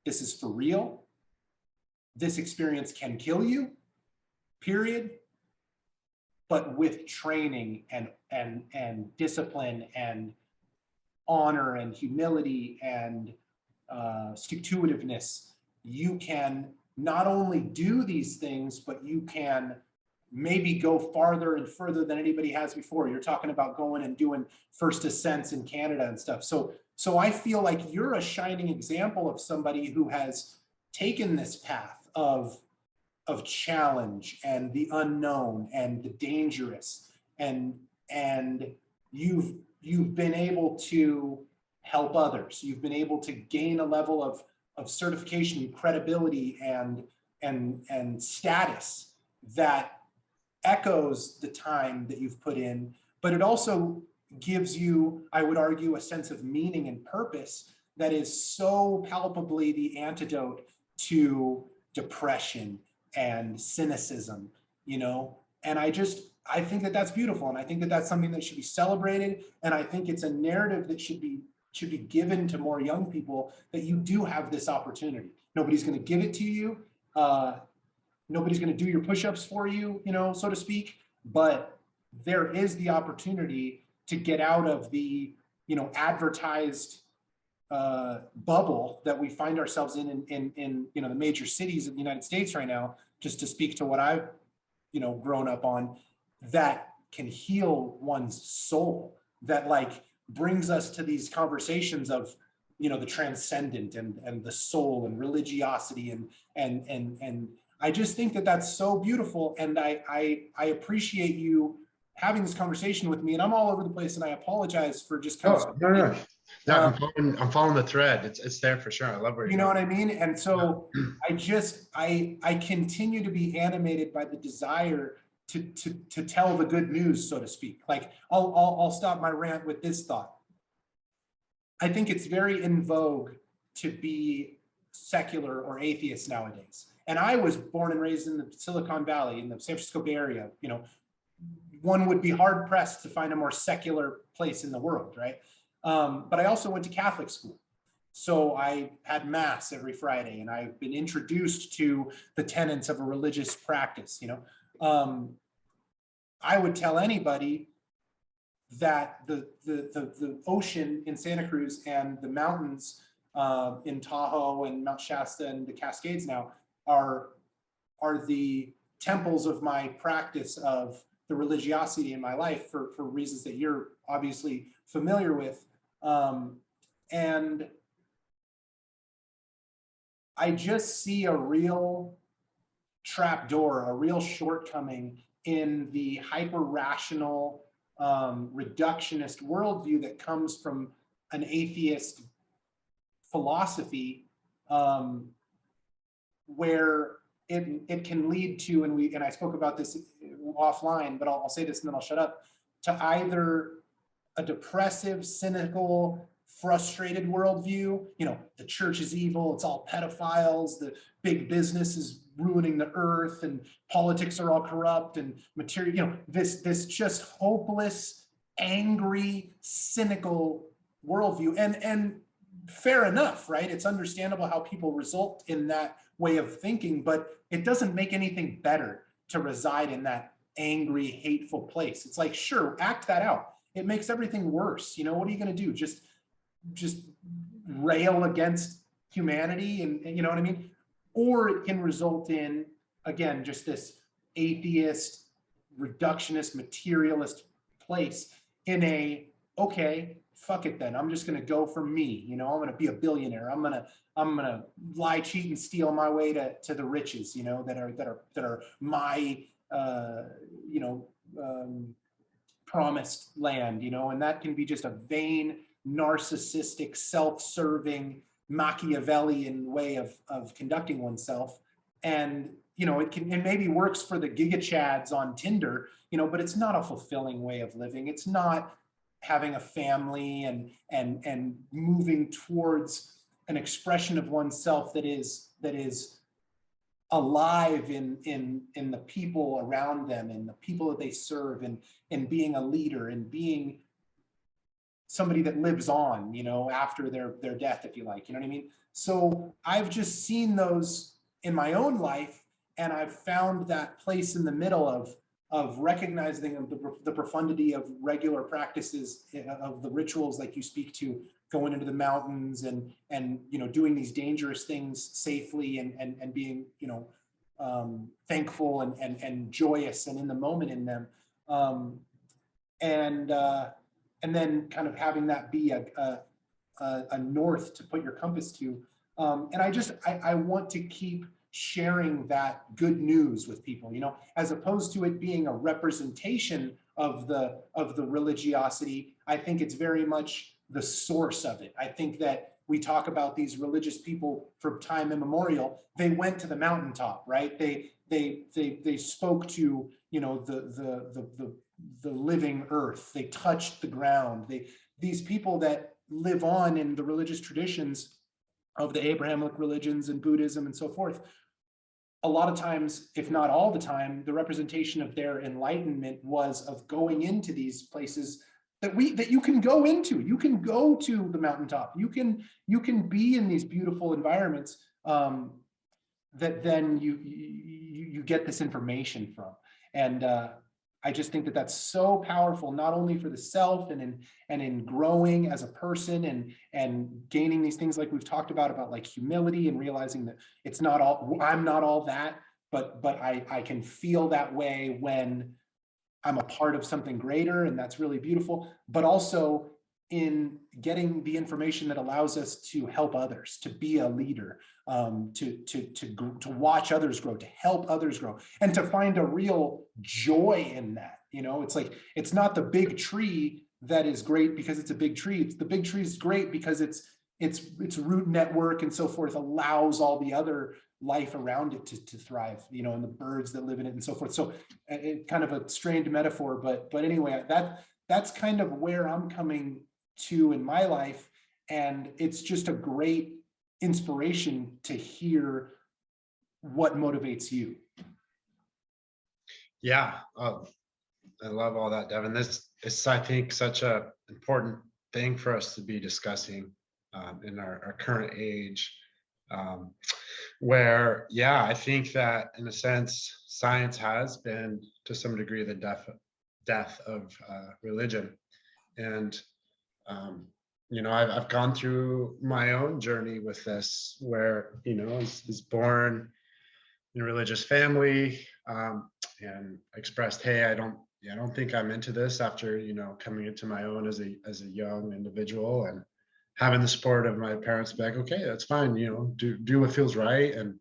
this is for real. This experience can kill you, period. But with training and discipline and honor and humility and stick-to-itiveness, you can not only do these things, but you can maybe go farther and further than anybody has before. You're talking about going and doing first ascents in Canada and stuff. So I feel like you're a shining example of somebody who has taken this path of challenge and the unknown and the dangerous, and you've been able to help others. You've been able to gain a level of certification, credibility, and status that echoes the time that you've put in, but it also gives you, I would argue, a sense of meaning and purpose that is so palpably the antidote to depression and cynicism, you know? And I think that that's beautiful. And I think that that's something that should be celebrated. And I think it's a narrative that should be given to more young people, that you do have this opportunity. Nobody's going to give it to you. Nobody's going to do your push-ups for you, you know, so to speak, but there is the opportunity to get out of the, you know, advertised bubble that we find ourselves in you know, the major cities of the United States right now, just to speak to what I've, you know, grown up on, that can heal one's soul, that like brings us to these conversations of, you know, the transcendent and the soul and religiosity and I just think that that's so beautiful, and I appreciate you having this conversation with me. And I'm all over the place, and I apologize for just kind of. No. Yeah, I'm following the thread. It's there for sure. I love where you know what I mean. And so I continue to be animated by the desire to tell the good news, so to speak. Like I'll stop my rant with this thought. I think it's very in vogue to be secular or atheist nowadays. And I was born and raised in the Silicon Valley, in the San Francisco Bay Area. You know, one would be hard pressed to find a more secular place in the world, right? But I also went to Catholic school. So I had mass every Friday, and I've been introduced to the tenets of a religious practice, you know. I would tell anybody that the ocean in Santa Cruz and the mountains in Tahoe and Mount Shasta and the Cascades now are the temples of my practice of the religiosity in my life, for reasons that you're obviously familiar with. And I just see a real trapdoor, a real shortcoming in the hyper-rational, reductionist worldview that comes from an atheist philosophy, where it can lead to, and I spoke about this offline, but I'll say this and then I'll shut up, to either a depressive, cynical, frustrated worldview. You know, the church is evil, it's all pedophiles, the big business is ruining the earth, and politics are all corrupt, and material, you know, this just hopeless, angry, cynical worldview. And fair enough, right? It's understandable how people result in that way of thinking, but it doesn't make anything better to reside in that angry, hateful place. It's like, sure, act that out. It makes everything worse. You know, what are you going to do? Just rail against humanity and you know what I mean? Or it can result in, again, just this atheist, reductionist, materialist place in a, okay, fuck it then. I'm just going to go for me. You know, I'm going to be a billionaire. I'm going to lie, cheat, and steal my way to the riches, you know, that are my, you know, promised land, you know, and that can be just a vain, narcissistic, self-serving, Machiavellian way of conducting oneself. And, it maybe works for the giga chads on Tinder, but it's not a fulfilling way of living. It's not having a family and moving towards an expression of oneself that is alive in the people around them and the people that they serve, and being a leader and being somebody that lives on, after their death, if you like, you know what I mean? So I've just seen those in my own life, and I've found that place in the middle of recognizing the profundity of regular practices, of the rituals like you speak to, going into the mountains and doing these dangerous things safely, and being thankful and joyous and in the moment in them, and then kind of having that be a north to put your compass to. And I want to keep sharing that good news with people, as opposed to it being a representation of the religiosity. I think it's very much the source of it. I think that we talk about these religious people from time immemorial. They went to the mountaintop, right? They spoke to the living earth. They touched the ground. These people that live on in the religious traditions of the Abrahamic religions and Buddhism and so forth, a lot of times, if not all the time, the representation of their enlightenment was of going into these places that you can go into. You can go to the mountaintop. You can be in these beautiful environments, that then you get this information from. And I just think that that's so powerful, not only for the self and in growing as a person and gaining these things like we've talked about like humility, and realizing that I'm not all that, but I can feel that way when I'm a part of something greater, and that's really beautiful. But also in getting the information that allows us to help others, to be a leader, to watch others grow, to help others grow, and to find a real joy in that. It's like, it's not the big tree that is great because it's a big tree. It's the big tree is great because its root network and so forth allows all the other life around it to thrive, and the birds that live in it and so forth. So it kind of a strained metaphor, but anyway, that's kind of where I'm coming to in my life. And it's just a great inspiration to hear what motivates you. Yeah. I love all that, Devin. This is, I think, such a important thing for us to be discussing in our current age, where, yeah, I think that in a sense, science has been to some degree the death of religion. And I've gone through my own journey with this, where I was born in a religious family, and expressed, hey, I don't think I'm into this, after coming into my own as a young individual, and having the support of my parents be like, okay, that's fine, do what feels right. And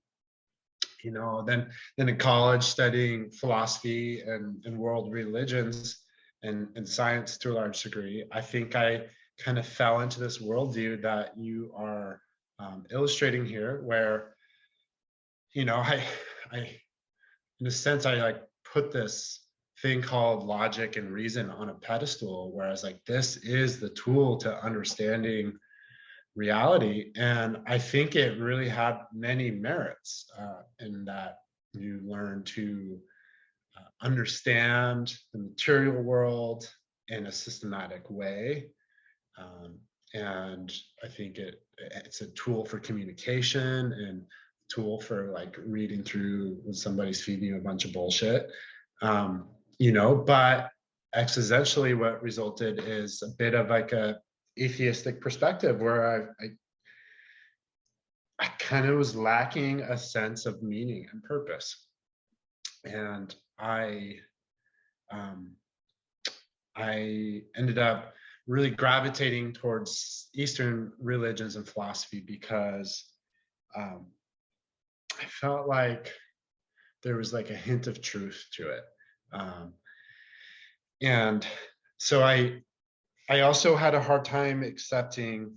then in college, studying philosophy and world religions and science to a large degree, I think I kind of fell into this worldview that you are illustrating here, where I in a sense, I like put this thing called logic and reason on a pedestal, whereas like this is the tool to understanding reality. And I think it really had many merits, in that you learn to understand the material world in a systematic way. And I think it's a tool for communication, and tool for like reading through when somebody's feeding you a bunch of bullshit. But existentially what resulted is a bit of like a atheistic perspective, where I kind of was lacking a sense of meaning and purpose. And I ended up really gravitating towards Eastern religions and philosophy, because I felt like there was like a hint of truth to it. And so I also had a hard time accepting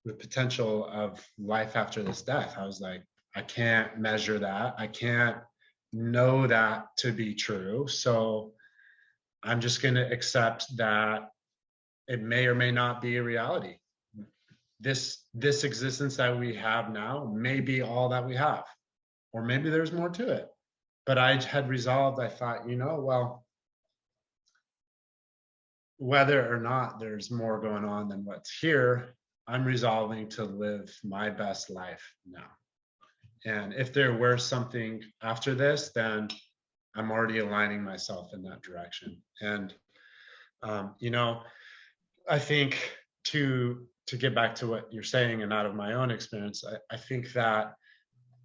the potential of life after this death. I was like, I can't measure that. I can't know that to be true. So I'm just going to accept that it may or may not be a reality. This existence that we have now may be all that we have, or maybe there's more to it. But I had resolved, I thought, well, whether or not there's more going on than what's here, I'm resolving to live my best life now. And if there were something after this, then I'm already aligning myself in that direction. And I think to get back to what you're saying, and out of my own experience, I think that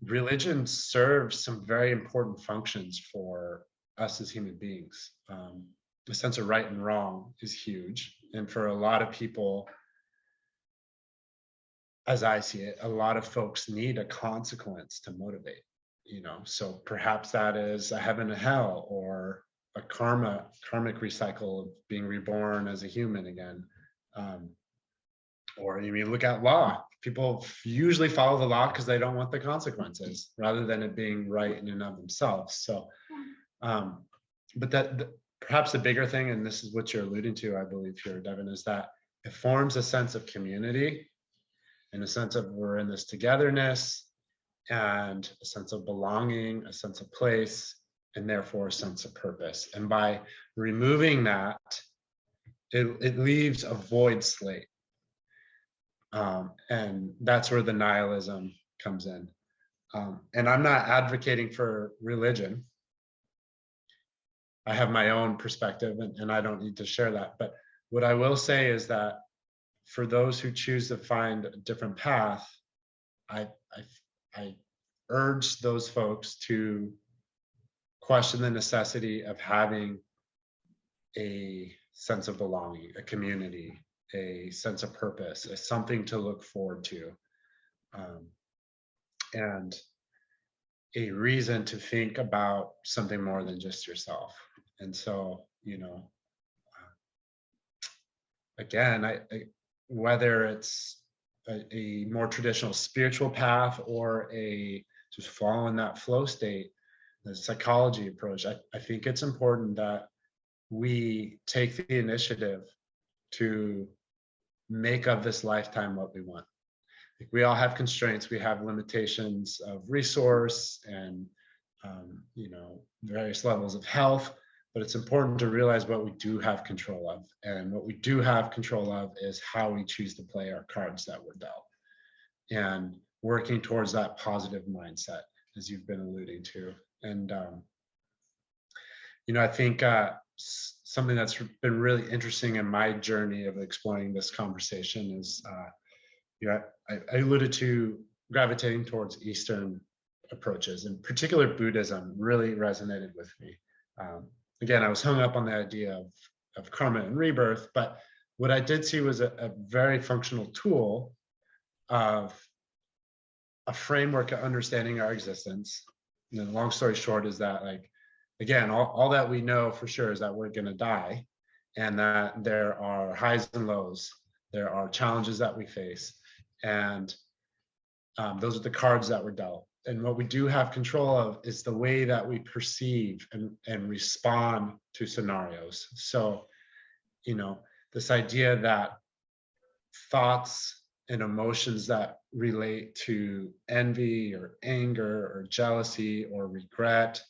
religion serves some very important functions for us as human beings. The sense of right and wrong is huge. And for a lot of people, as I see it, a lot of folks need a consequence to motivate, so perhaps that is a heaven and hell, or a karmic recycle of being reborn as a human again. Or you look at law. People usually follow the law because they don't want the consequences, rather than it being right in and of themselves. So, but perhaps the bigger thing, and this is what you're alluding to, I believe here, Devin, is that it forms a sense of community, and a sense of we're in this togetherness, and a sense of belonging, a sense of place, and therefore a sense of purpose. And by removing that, it leaves a void slate. And that's where the nihilism comes in. And I'm not advocating for religion. I have my own perspective, and I don't need to share that. But what I will say is that for those who choose to find a different path, I urge those folks to question the necessity of having a sense of belonging, a community, a sense of purpose, something to look forward to, and a reason to think about something more than just yourself. And so, again, whether it's a more traditional spiritual path, or a just follow in that flow state, the psychology approach, I think it's important that we take the initiative to make of this lifetime what we want. We all have constraints. We have limitations of resource and various levels of health, but it's important to realize what we do have control of. And what we do have control of is how we choose to play our cards that we're dealt, and working towards that positive mindset, as you've been alluding to. And I think something that's been really interesting in my journey of exploring this conversation is, I alluded to gravitating towards Eastern approaches, in particular Buddhism really resonated with me. Again, I was hung up on the idea of karma and rebirth, but what I did see was a very functional tool of a framework of understanding our existence. And the long story short is that, again, all that we know for sure is that we're going to die, and that there are highs and lows. There are challenges that we face, and those are the cards that we're dealt. And what we do have control of is the way that we perceive and respond to scenarios. So, this idea that thoughts and emotions that relate to envy or anger or jealousy or regret,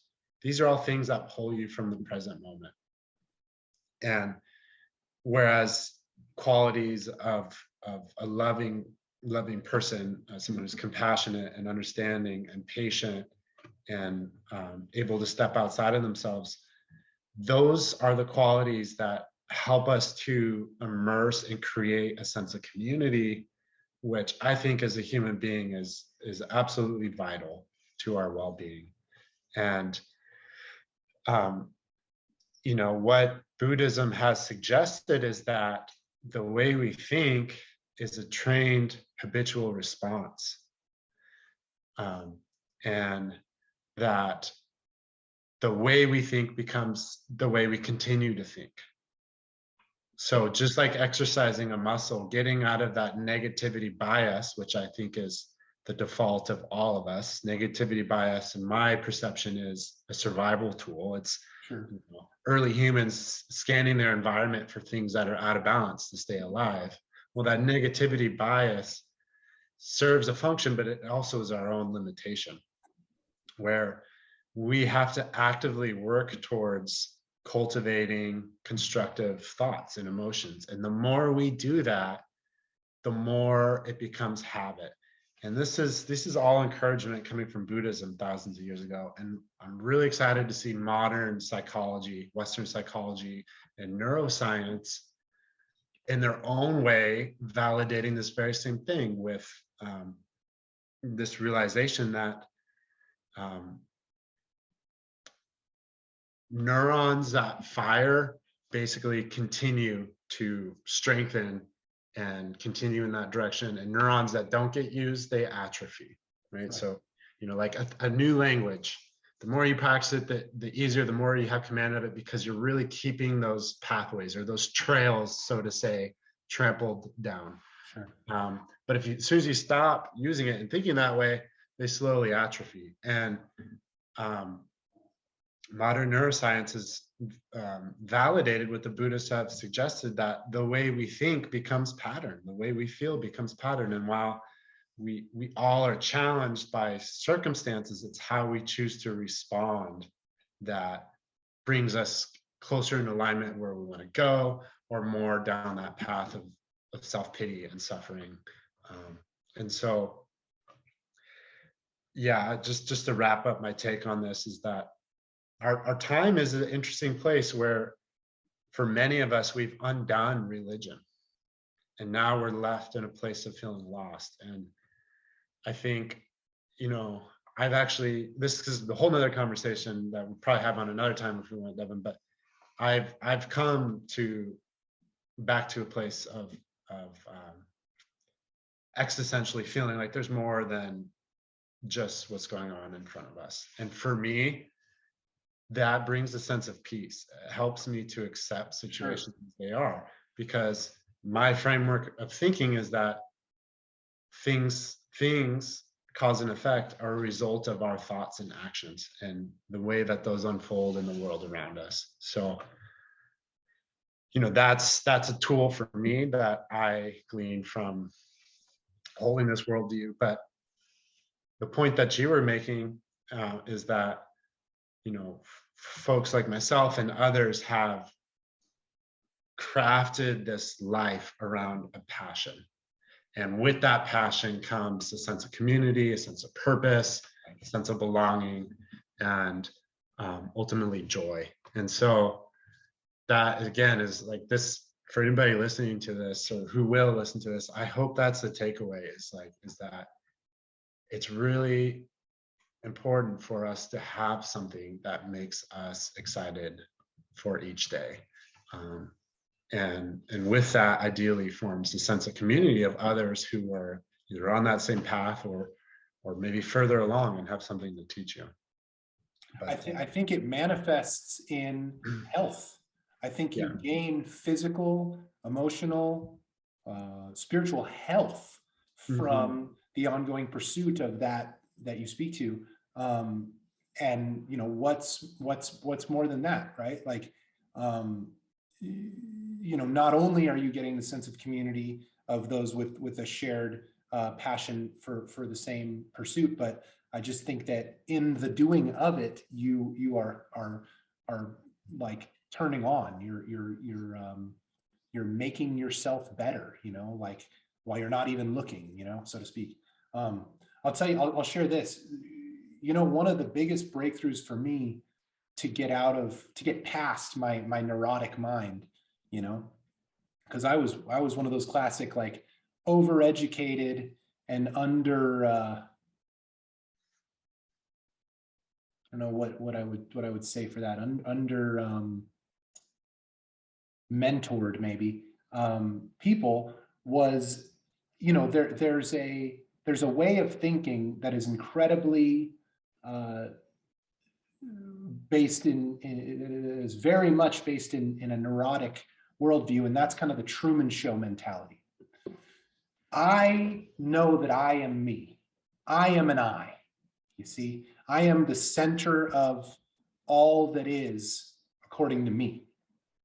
these are all things that pull you from the present moment. And whereas qualities of a loving person, someone who's compassionate and understanding and patient and able to step outside of themselves, those are the qualities that help us to immerse and create a sense of community, which I think as a human being is absolutely vital to our well-being. And what Buddhism has suggested is that the way we think is a trained habitual response, and that the way we think becomes the way we continue to think. So just like exercising a muscle, getting out of that negativity bias, which I think is the default of all of us. Negativity bias, in my perception, is a survival tool. It's Sure. Early humans scanning their environment for things that are out of balance to stay alive. Well, that negativity bias serves a function, but it also is our own limitation, where we have to actively work towards cultivating constructive thoughts and emotions. And the more we do that, the more it becomes habit. And this is all encouragement coming from Buddhism thousands of years ago. And I'm really excited to see modern psychology, Western psychology, and neuroscience in their own way validating this very same thing with this realization that neurons that fire basically continue to strengthen and continue in that direction, and neurons that don't get used, they atrophy, right? So, like a new language, the more you practice it, the easier, the more you have command of it, because you're really keeping those pathways or those trails, so to say, trampled down. Sure. But as soon as you stop using it and thinking that way, they slowly atrophy. And modern neuroscience is validated what the Buddhists have suggested, that the way we think becomes pattern, the way we feel becomes pattern. And while we all are challenged by circumstances, it's how we choose to respond that brings us closer in alignment where we want to go, or more down that path of self-pity and suffering. And so, yeah, just to wrap up my take on this is that our time is an interesting place where, for many of us, we've undone religion, and now we're left in a place of feeling lost. And I think, I've actually, this is a whole nother conversation that we'll probably have on another time if we want, Devin, but I've come back to a place of existentially feeling like there's more than just what's going on in front of us. And for me, that brings a sense of peace. It helps me to accept situations as they are, because my framework of thinking is that things cause and effect are a result of our thoughts and actions and the way that those unfold in the world around us. So, that's a tool for me that I glean from holding this worldview. But the point that you were making is that, folks like myself and others have crafted this life around a passion. And with that passion comes a sense of community, a sense of purpose, a sense of belonging, and ultimately joy. And so that, again, is like this, for anybody listening to this or who will listen to this, I hope that's the takeaway, is that it's really important for us to have something that makes us excited for each day. And with that, ideally forms a sense of community of others who are either on that same path or maybe further along and have something to teach you. But, I think it manifests in health. I think you gain physical, emotional, spiritual health from the ongoing pursuit of that you speak to. And what's more than that, right? Like, not only are you getting the sense of community of those with a shared passion for the same pursuit, but I just think that in the doing of it, you are like turning on. You're making yourself better, like while you're not even looking, so to speak. I'll tell you, I'll share this. One of the biggest breakthroughs for me to get past my neurotic mind, because I was one of those classic, like, overeducated and under I don't know what I would say for that, under mentored maybe people, was there's a way of thinking that is incredibly is very much based in a neurotic worldview, and that's kind of the Truman Show mentality. I know that I am me. I am an I. You see, I am the center of all that is according to me.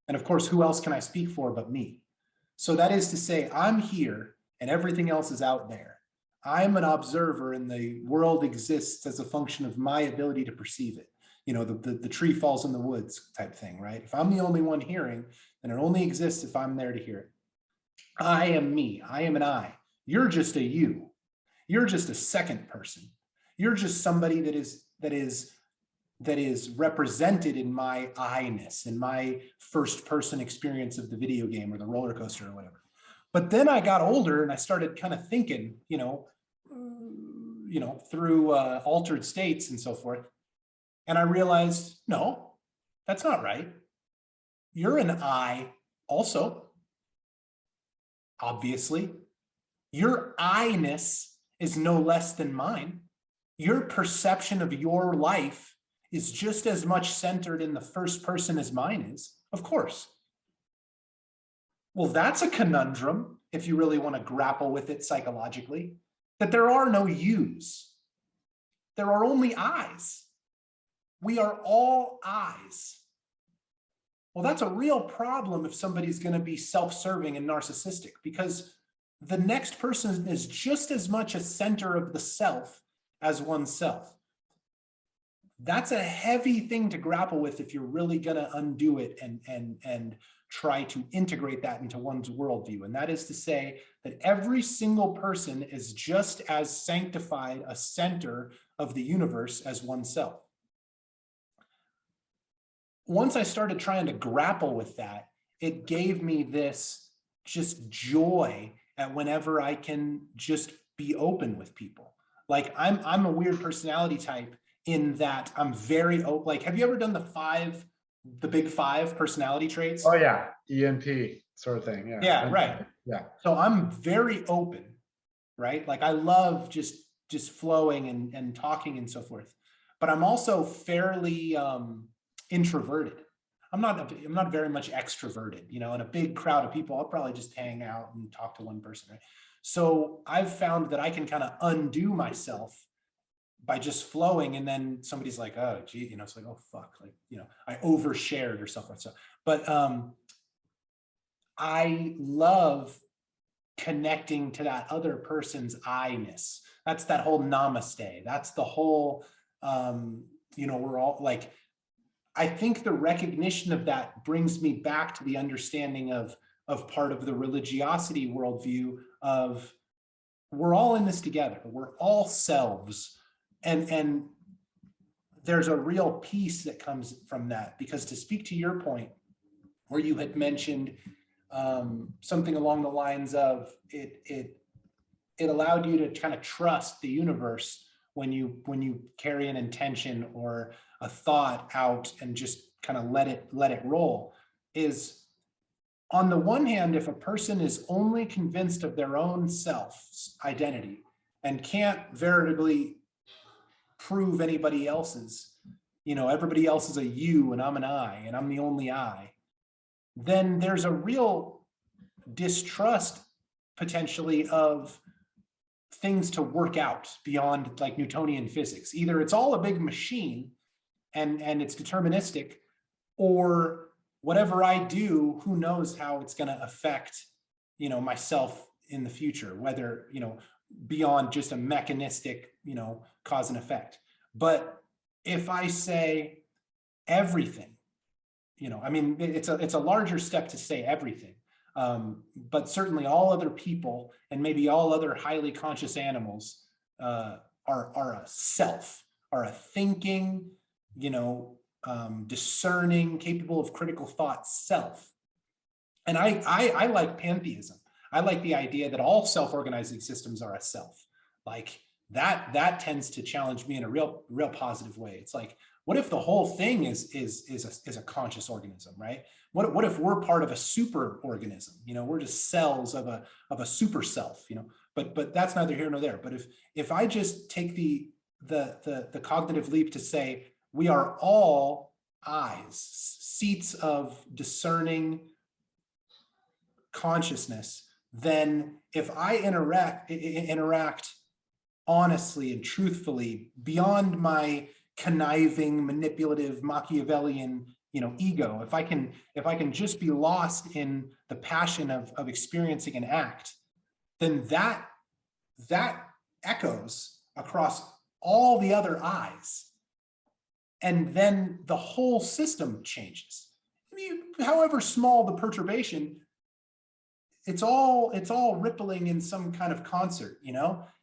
And of course, who else can I speak for but me? So that is to say, I'm here and everything else is out there. I'm an observer and the world exists as a function of my ability to perceive it. You know, the tree falls in the woods type thing, right? If I'm the only one hearing, then it only exists if I'm there to hear it. I am me. I am an I. You're just a you. You're just a second person. You're just somebody that is represented in my I-ness, in my first person experience of the video game or the roller coaster or whatever. But then I got older and I started kind of thinking, through altered states and so forth. And I realized, no, that's not right. You're an I also, obviously. Your I-ness is no less than mine. Your perception of your life is just as much centered in the first person as mine is, of course. Well, that's a conundrum, if you really want to grapple with it psychologically, that there are no yous. There are only I's. We are all I's. Well, that's a real problem if somebody's going to be self-serving and narcissistic, because the next person is just as much a center of the self as oneself. That's a heavy thing to grapple with if you're really going to undo it and try to integrate that into one's worldview. And that is to say that every single person is just as sanctified a center of the universe as oneself. Once I started trying to grapple with that, it gave me this just joy at whenever I can just be open with people. Like I'm a weird personality type in that I'm very open. Like, have you ever done the big five personality traits? Oh yeah, ENP sort of thing. Yeah. Yeah, right. Yeah. So I'm very open, right? Like I love just flowing and talking and so forth. But I'm also fairly introverted. I'm not very much extroverted. In a big crowd of people, I'll probably just hang out and talk to one person, right? So I've found that I can kind of undo myself by just flowing, and then somebody's like, oh gee, it's like, oh fuck, like, I overshared or something. So, but I love connecting to that other person's I-ness. That's that whole namaste. That's the whole, we're all like, I think the recognition of that brings me back to the understanding of part of the religiosity worldview of we're all in this together. We're all selves. And there's a real peace that comes from that, because to speak to your point where you had mentioned something along the lines of it allowed you to kind of trust the universe when you carry an intention or a thought out and just kind of let it roll, is on the one hand, if a person is only convinced of their own self's identity and can't veritably prove anybody else's, everybody else is a you and I'm an I and I'm the only I, then there's a real distrust potentially of things to work out beyond like Newtonian physics. Either it's all a big machine and it's deterministic, or whatever I do, who knows how it's going to affect, myself in the future, whether, beyond just a mechanistic, cause and effect. But if I say everything, it's a larger step to say everything. But certainly all other people and maybe all other highly conscious animals are a self, are a thinking, discerning, capable of critical thought self. And I like pantheism. I like the idea that all self-organizing systems are a self. Like that tends to challenge me in a real positive way. It's like, what if the whole thing is a conscious organism, right? What if we're part of a super organism? We're just cells of a super self, but that's neither here nor there. But if I just take the cognitive leap to say we are all eyes, seats of discerning consciousness, then if I interact honestly and truthfully, beyond my conniving, manipulative, Machiavellian, ego, if I can just be lost in the passion of experiencing an act, then that echoes across all the other eyes. And then the whole system changes. I mean, however small the perturbation, it's all rippling in some kind of concert,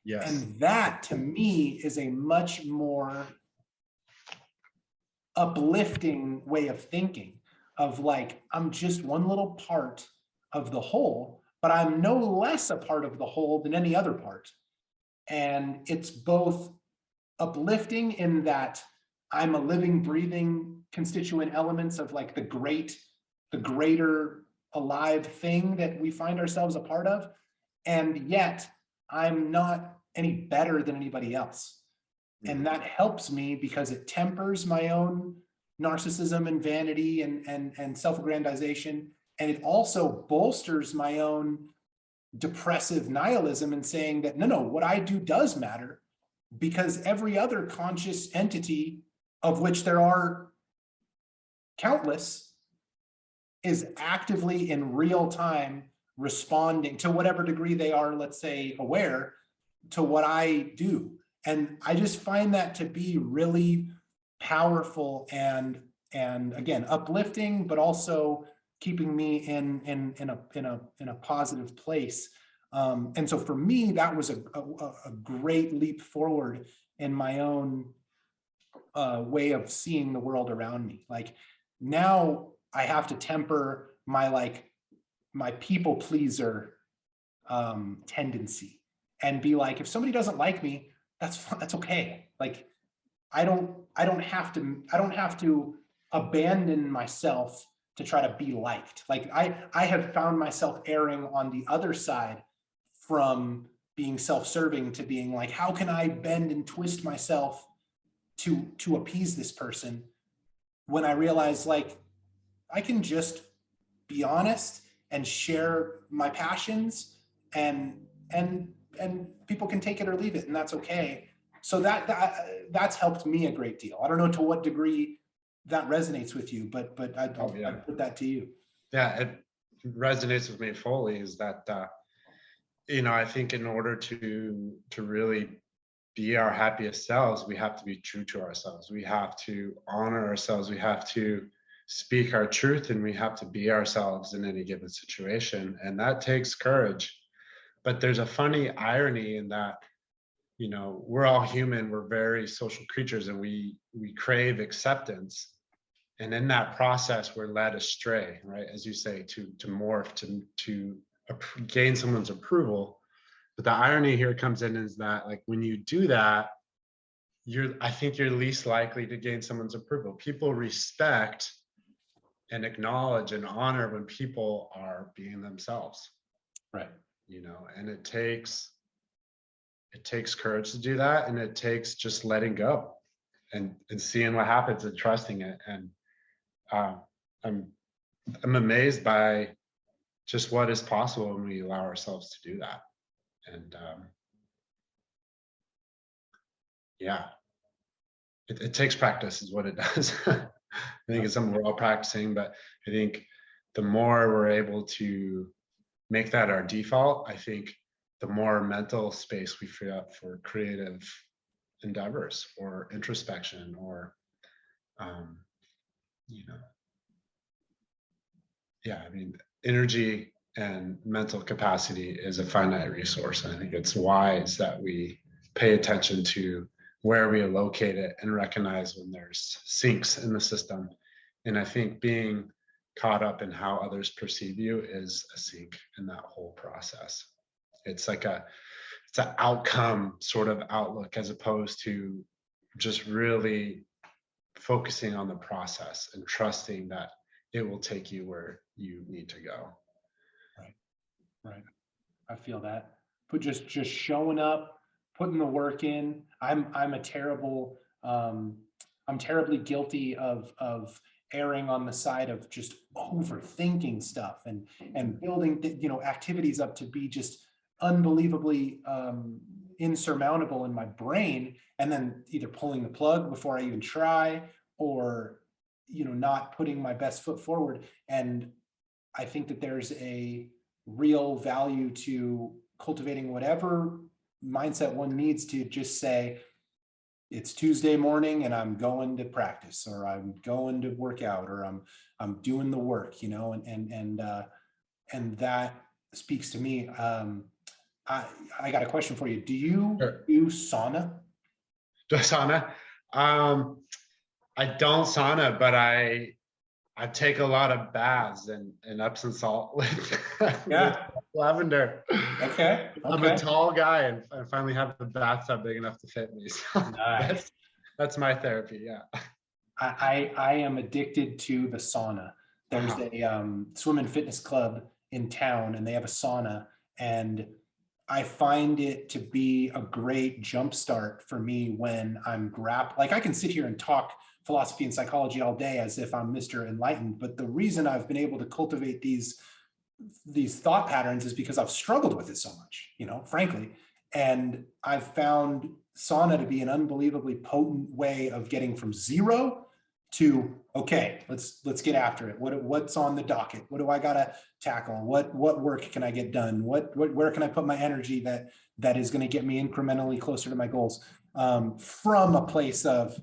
Yes. And that to me is a much more uplifting way of thinking, of like, I'm just one little part of the whole, but I'm no less a part of the whole than any other part. And it's both uplifting in that I'm a living, breathing constituent elements of like the greater alive thing that we find ourselves a part of. And yet I'm not any better than anybody else. And that helps me because it tempers my own narcissism and vanity and self-aggrandization. And it also bolsters my own depressive nihilism and saying that, no, what I do does matter, because every other conscious entity, of which there are countless, is actively in real time responding to whatever degree they are, let's say, aware to what I do. And I just find that to be really powerful and again, uplifting, but also keeping me in a positive place. And so for me, that was a great leap forward in my own way of seeing the world around me. Like now I have to temper my people pleaser tendency and be like, if somebody doesn't like me, that's fine, that's okay. Like I don't have to abandon myself to try to be liked. Like I have found myself erring on the other side, from being self-serving to being like, how can I bend and twist myself to appease this person, when I realize like I can just be honest and share my passions, and people can take it or leave it, and that's okay. So that's helped me a great deal. I don't know to what degree that resonates with you, but I'd put that to you. Yeah, it resonates with me fully. Is that I think in order to really be our happiest selves, we have to be true to ourselves. We have to honor ourselves. We have to speak our truth, and we have to be ourselves in any given situation. And that takes courage. But there's a funny irony in that, we're all human, we're very social creatures, and we crave acceptance. And in that process, we're led astray, right? As you say, to morph, to gain someone's approval. But the irony here comes in is that, like, when you do that, I think you're least likely to gain someone's approval. People respect and acknowledge and honor when people are being themselves. Right. And it takes courage to do that, and it takes just letting go and seeing what happens and trusting it. And I'm amazed by just what is possible when we allow ourselves to do that. And it takes practice is what it does. I think it's something we're all practicing, but I think the more we're able to make that our default, I think the more mental space we free up for creative endeavors or introspection or, energy and mental capacity is a finite resource. And I think it's wise that we pay attention to where we locate it and recognize when there's sinks in the system. And I think being caught up in how others perceive you is a sink in that whole process. It's like it's an outcome sort of outlook, as opposed to just really focusing on the process and trusting that it will take you where you need to go. Right. I feel that. But just showing up, putting the work in. I'm terribly guilty of erring on the side of just overthinking stuff and building activities up to be just unbelievably insurmountable in my brain, and then either pulling the plug before I even try, or, you know, not putting my best foot forward. And I think that there's a real value to cultivating whatever mindset one needs to just say, it's Tuesday morning and I'm going to practice, or I'm going to work out, or I'm doing the work, you know, and that speaks to me. I got a question for you. Do you Sure. do sauna? Do sauna? I don't sauna, but I take a lot of baths and Epsom salt with, with Yeah. lavender. Okay. I'm a Okay. tall guy and I finally have a bathtub big enough to fit me. So Nice. that's my therapy. Yeah. I am addicted to the sauna. There's Uh-huh. a swim and fitness club in town, and they have a sauna, and I find it to be a great jumpstart for me when I'm like I can sit here and talk philosophy and psychology all day as if I'm Mr. Enlightened, but the reason I've been able to cultivate these thought patterns is because I've struggled with it so much, you know, frankly. And I've found sauna to be an unbelievably potent way of getting from zero to, okay, let's get after it. What's on the docket? What do I gotta tackle? What work can I get done? Where can I put my energy that is going to get me incrementally closer to my goals? From a place of,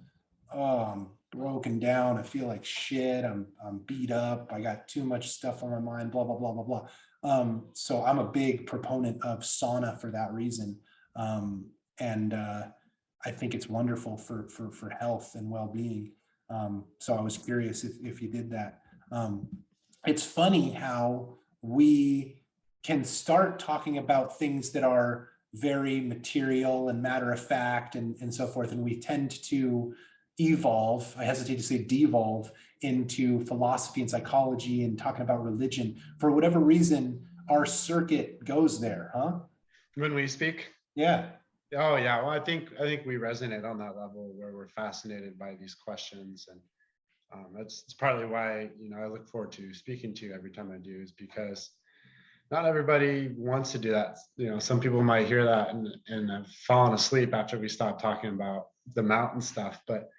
oh, I'm broken down. I feel like shit. I'm beat up. I got too much stuff on my mind. Blah blah blah blah blah. So I'm a big proponent of sauna for that reason, and I think it's wonderful for health and well-being. So I was curious if you did that. It's funny how we can start talking about things that are very material and matter of fact and so forth, and we tend to evolve, I hesitate to say devolve, into philosophy and psychology and talking about religion. For whatever reason, our circuit goes there, huh? When we speak. Yeah. Oh yeah. Well, I think we resonate on that level where we're fascinated by these questions, and that's partly why, you know, I look forward to speaking to you every time I do, is because not everybody wants to do that. You know, some people might hear that and have fallen asleep after we stop talking about the mountain stuff. But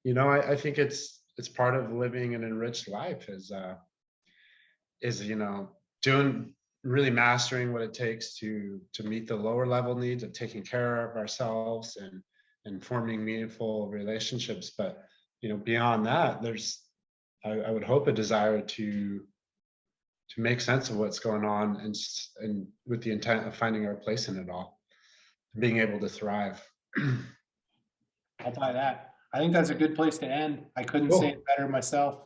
you know, I think it's part of living an enriched life is, you know, doing, really mastering what it takes to meet the lower level needs of taking care of ourselves and forming meaningful relationships. But you know, beyond that, there's, I would hope, a desire to make sense of what's going on, and with the intent of finding our place in it all, being able to thrive. I'll buy that. I think that's a good place to end. I couldn't say Cool. it better myself.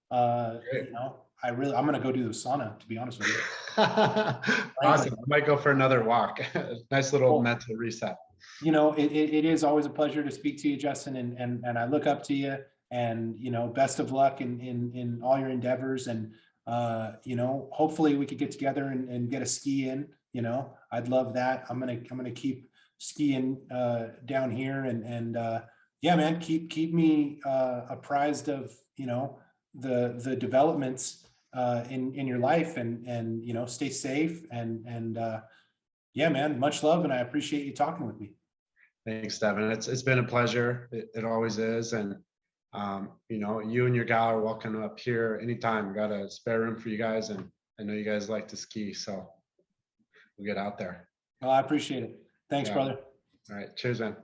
Great. You know, I'm going to go do the sauna, to be honest with you. Awesome. I might go for another walk. Nice little Cool. mental reset. You know, it is always a pleasure to speak to you, Justin, and I look up to you, and, you know, best of luck in all your endeavors. And, you know, hopefully we could get together and get a ski in, you know, I'd love that. I'm going to keep skiing down here, and yeah, man, keep me apprised of, you know, the developments in your life, and you know, stay safe, and yeah, man, much love, and I appreciate you talking with me. Thanks, Devin. It's been a pleasure. It always is. And you know, you and your gal are welcome up here anytime. Got a spare room for you guys, and I know you guys like to ski, so we'll get out there. Well, I appreciate it. Thanks, Yeah. brother. All right. Cheers, man.